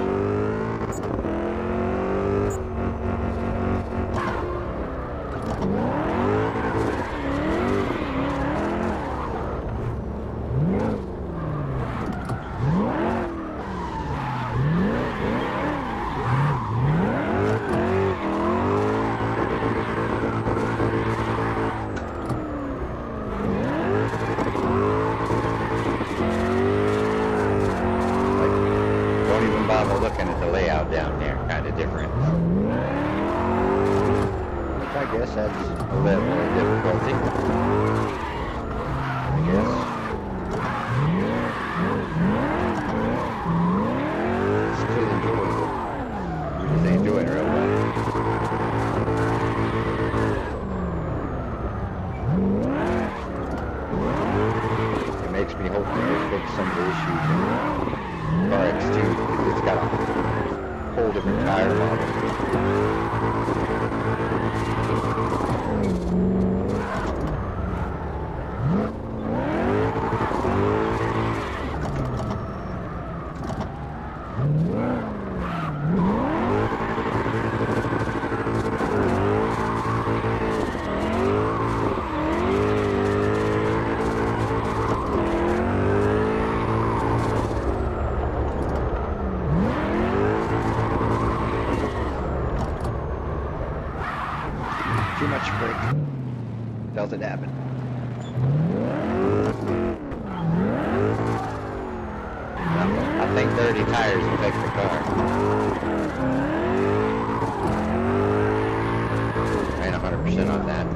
Speaker 1: Bother looking at the layout down there, kind of different. I guess that's a level of difficulty. I guess. Still enjoyable. We just ain't doing it real well. It makes me hope that they fix some of the issues in CarXdrift, because it's got a whole different tire model. Too much brake. Felt it happen. I think dirty tires affect the car. I ain't 100% on that.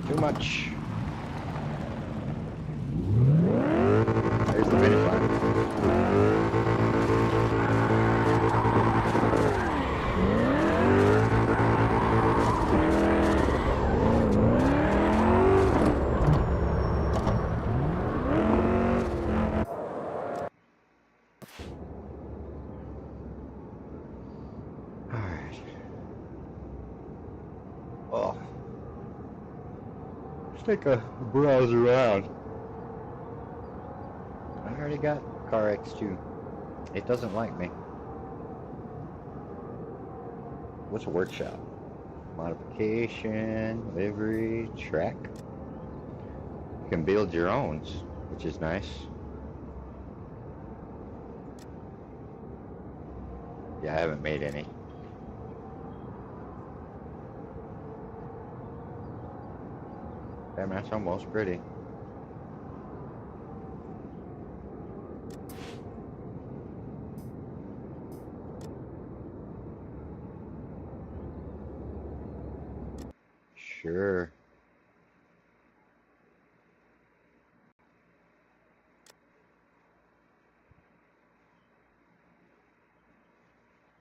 Speaker 1: Too much. There's the finish line. All right. Oh. Let's take a browse around. I already got CarX2. It doesn't like me. What's a workshop? Modification, livery, track. You can build your own, which is nice. Yeah, I haven't made any. Damn, that's almost pretty. Sure.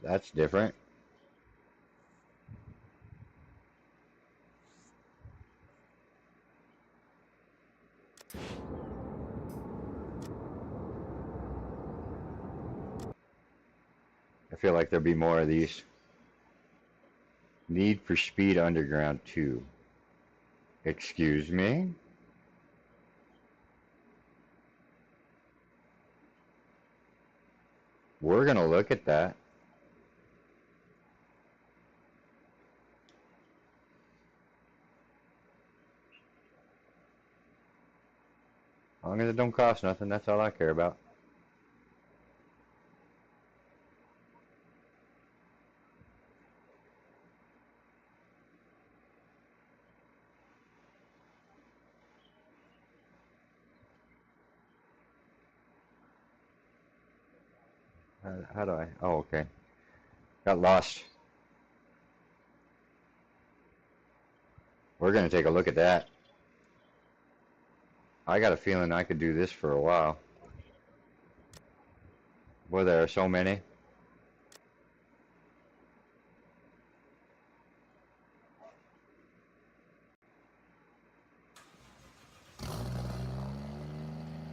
Speaker 1: That's different. I feel like there'll be more of these. Need for Speed Underground 2. Excuse me? We're gonna look at that. As long as it don't cost nothing, that's all I care about. How do I? Oh, okay. Got lost. We're gonna take a look at that. I got a feeling I could do this for a while. Boy, there are so many.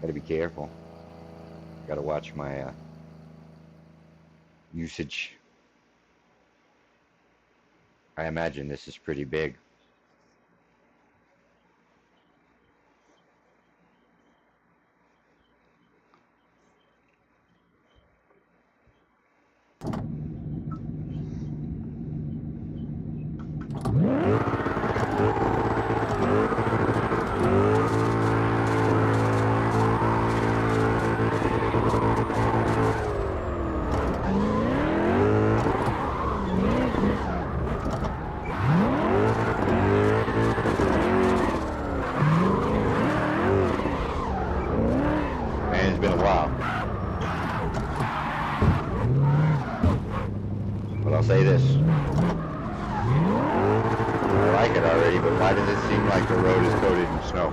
Speaker 1: Gotta be careful. Gotta watch my usage. I imagine this is pretty big. Man, it's been a while. But I'll say this. I like it already, but why does it seem like the road is coated in snow?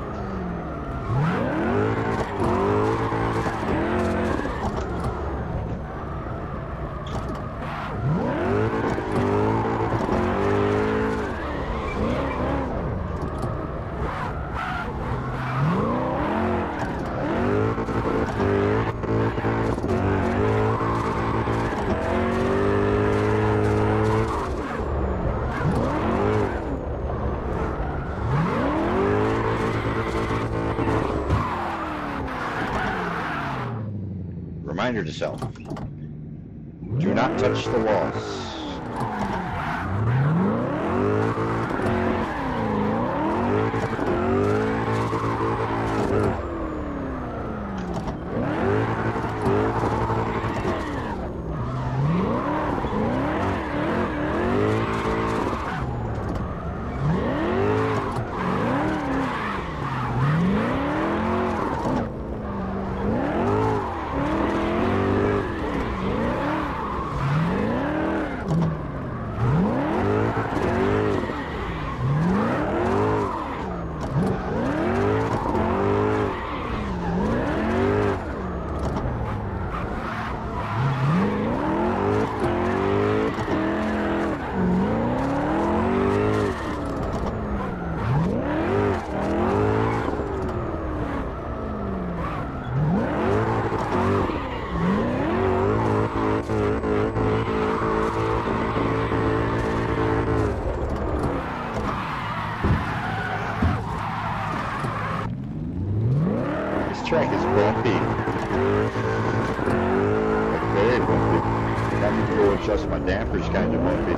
Speaker 1: Reminder to self. Do not touch the walls. Track is bumpy. Like very bumpy. I need to go adjust my dampers, kind of bumpy.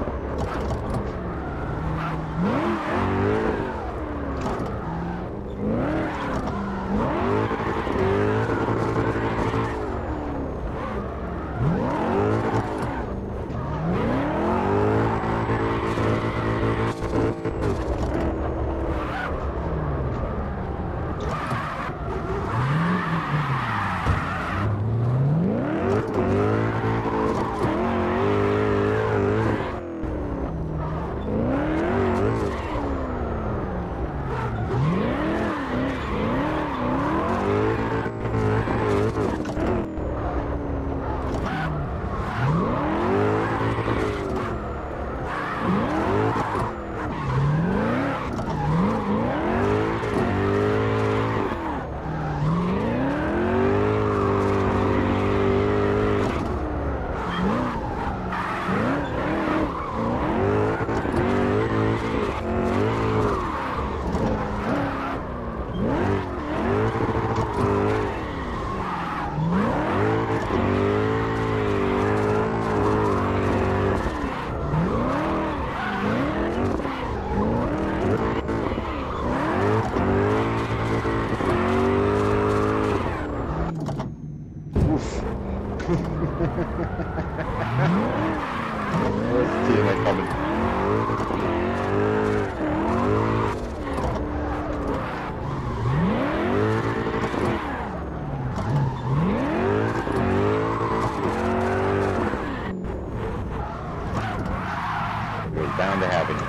Speaker 1: Down to having it.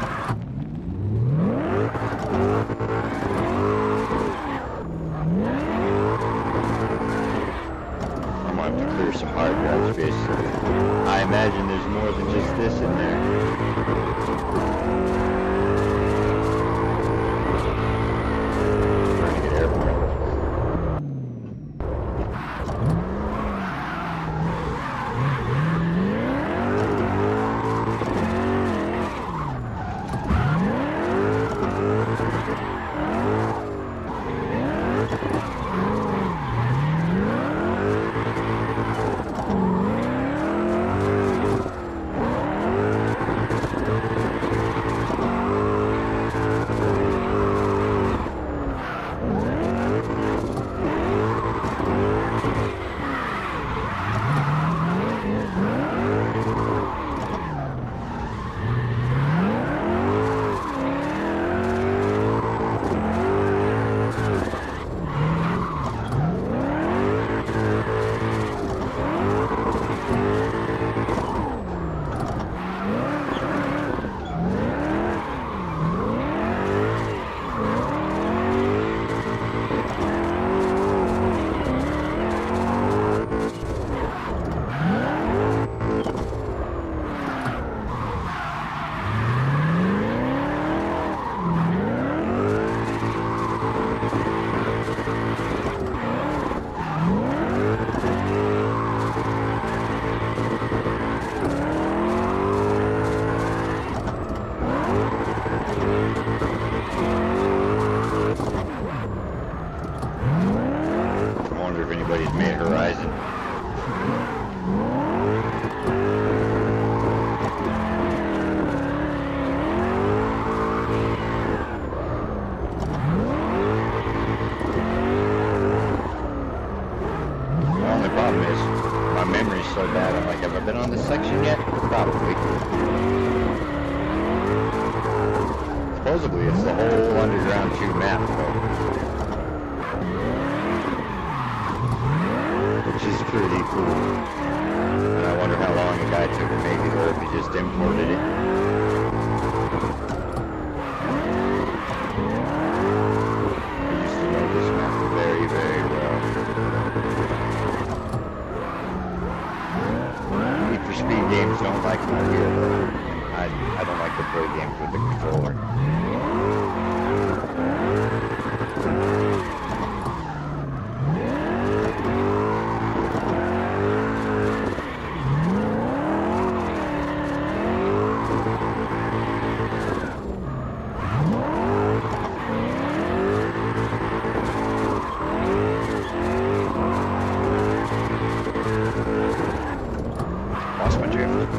Speaker 1: I'm gonna have to clear some hard drive space. I imagine there's more than just this in there. Trying to get airborne. Horizon. The only problem is my memory's so bad. I'm like, have I been on this section yet? Probably. Supposedly it's the whole Underground 2 map, though. Which is pretty cool. And I wonder how long the guy took to make it, or if he just imported it. I used to know this map very, very well. Need for Speed games don't like my wheel, though. I don't like to play games with the controller. Lost my drift.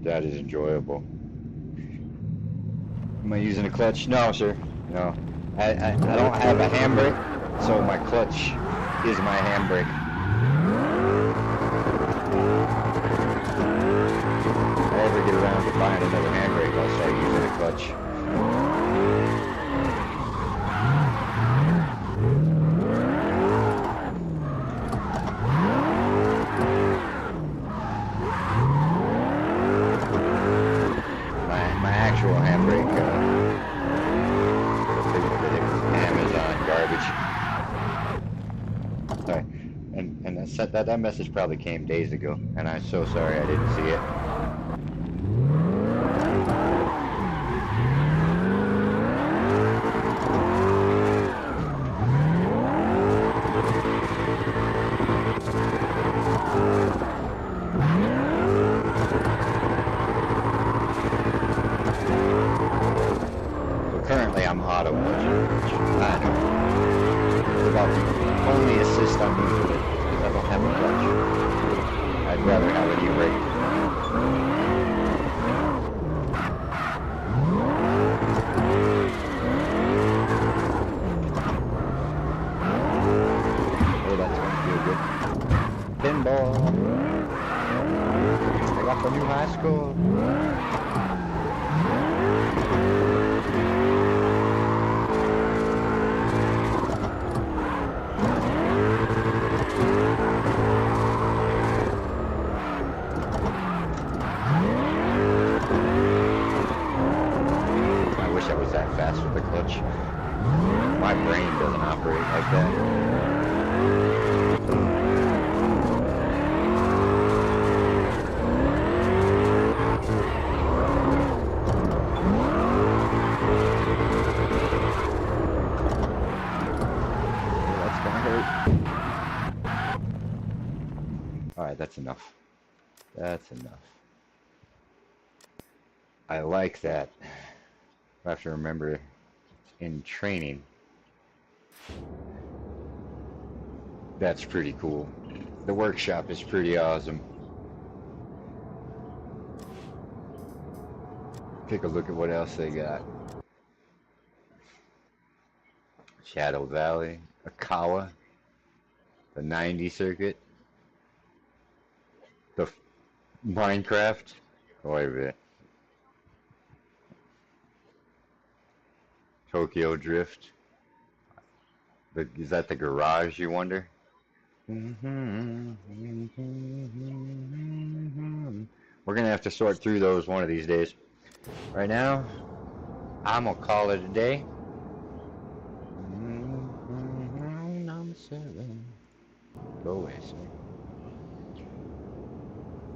Speaker 1: That is enjoyable. Am I using a clutch? No, sir. No. I don't have a handbrake, so my clutch is my handbrake. If I ever get around to buying another handbrake, I'll start using a clutch. My actual handbrake, Amazon garbage. Sorry, and that message probably came days ago, and I'm so sorry I didn't see it. Currently I'm auto clutching, which I know. It's about the only assist I'm using it, because I don't have a clutch. I'd rather have an e-brake. Oh, that's going to feel good. Pinball! I got the new high score! That fast with the clutch. My brain doesn't operate like that. That's gonna hurt. Alright, that's enough. That's enough. I like that. I have to remember in training. That's pretty cool. The workshop is pretty awesome. Take a look at what else they got. Shadow Valley, Akawa, the 90 circuit, the Minecraft. Wait a minute. Tokyo Drift. Is that the garage, you wonder? We're gonna have to sort through those one of these days. Right now, I'm gonna call it a day. Number 7. Go away, sir.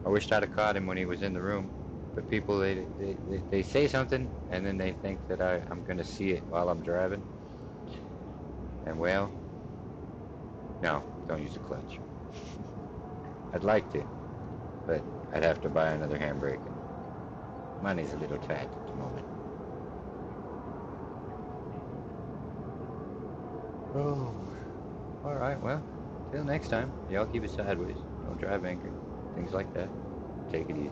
Speaker 1: I wished I'd have caught him when he was in the room. But people, they say something, and then they think that I'm going to see it while I'm driving. And well, no, don't use a clutch. I'd like to, but I'd have to buy another handbrake. Money's a little tight at the moment. Oh, alright, well, till next time. Y'all keep it sideways. Don't drive angry. Things like that. Take it easy.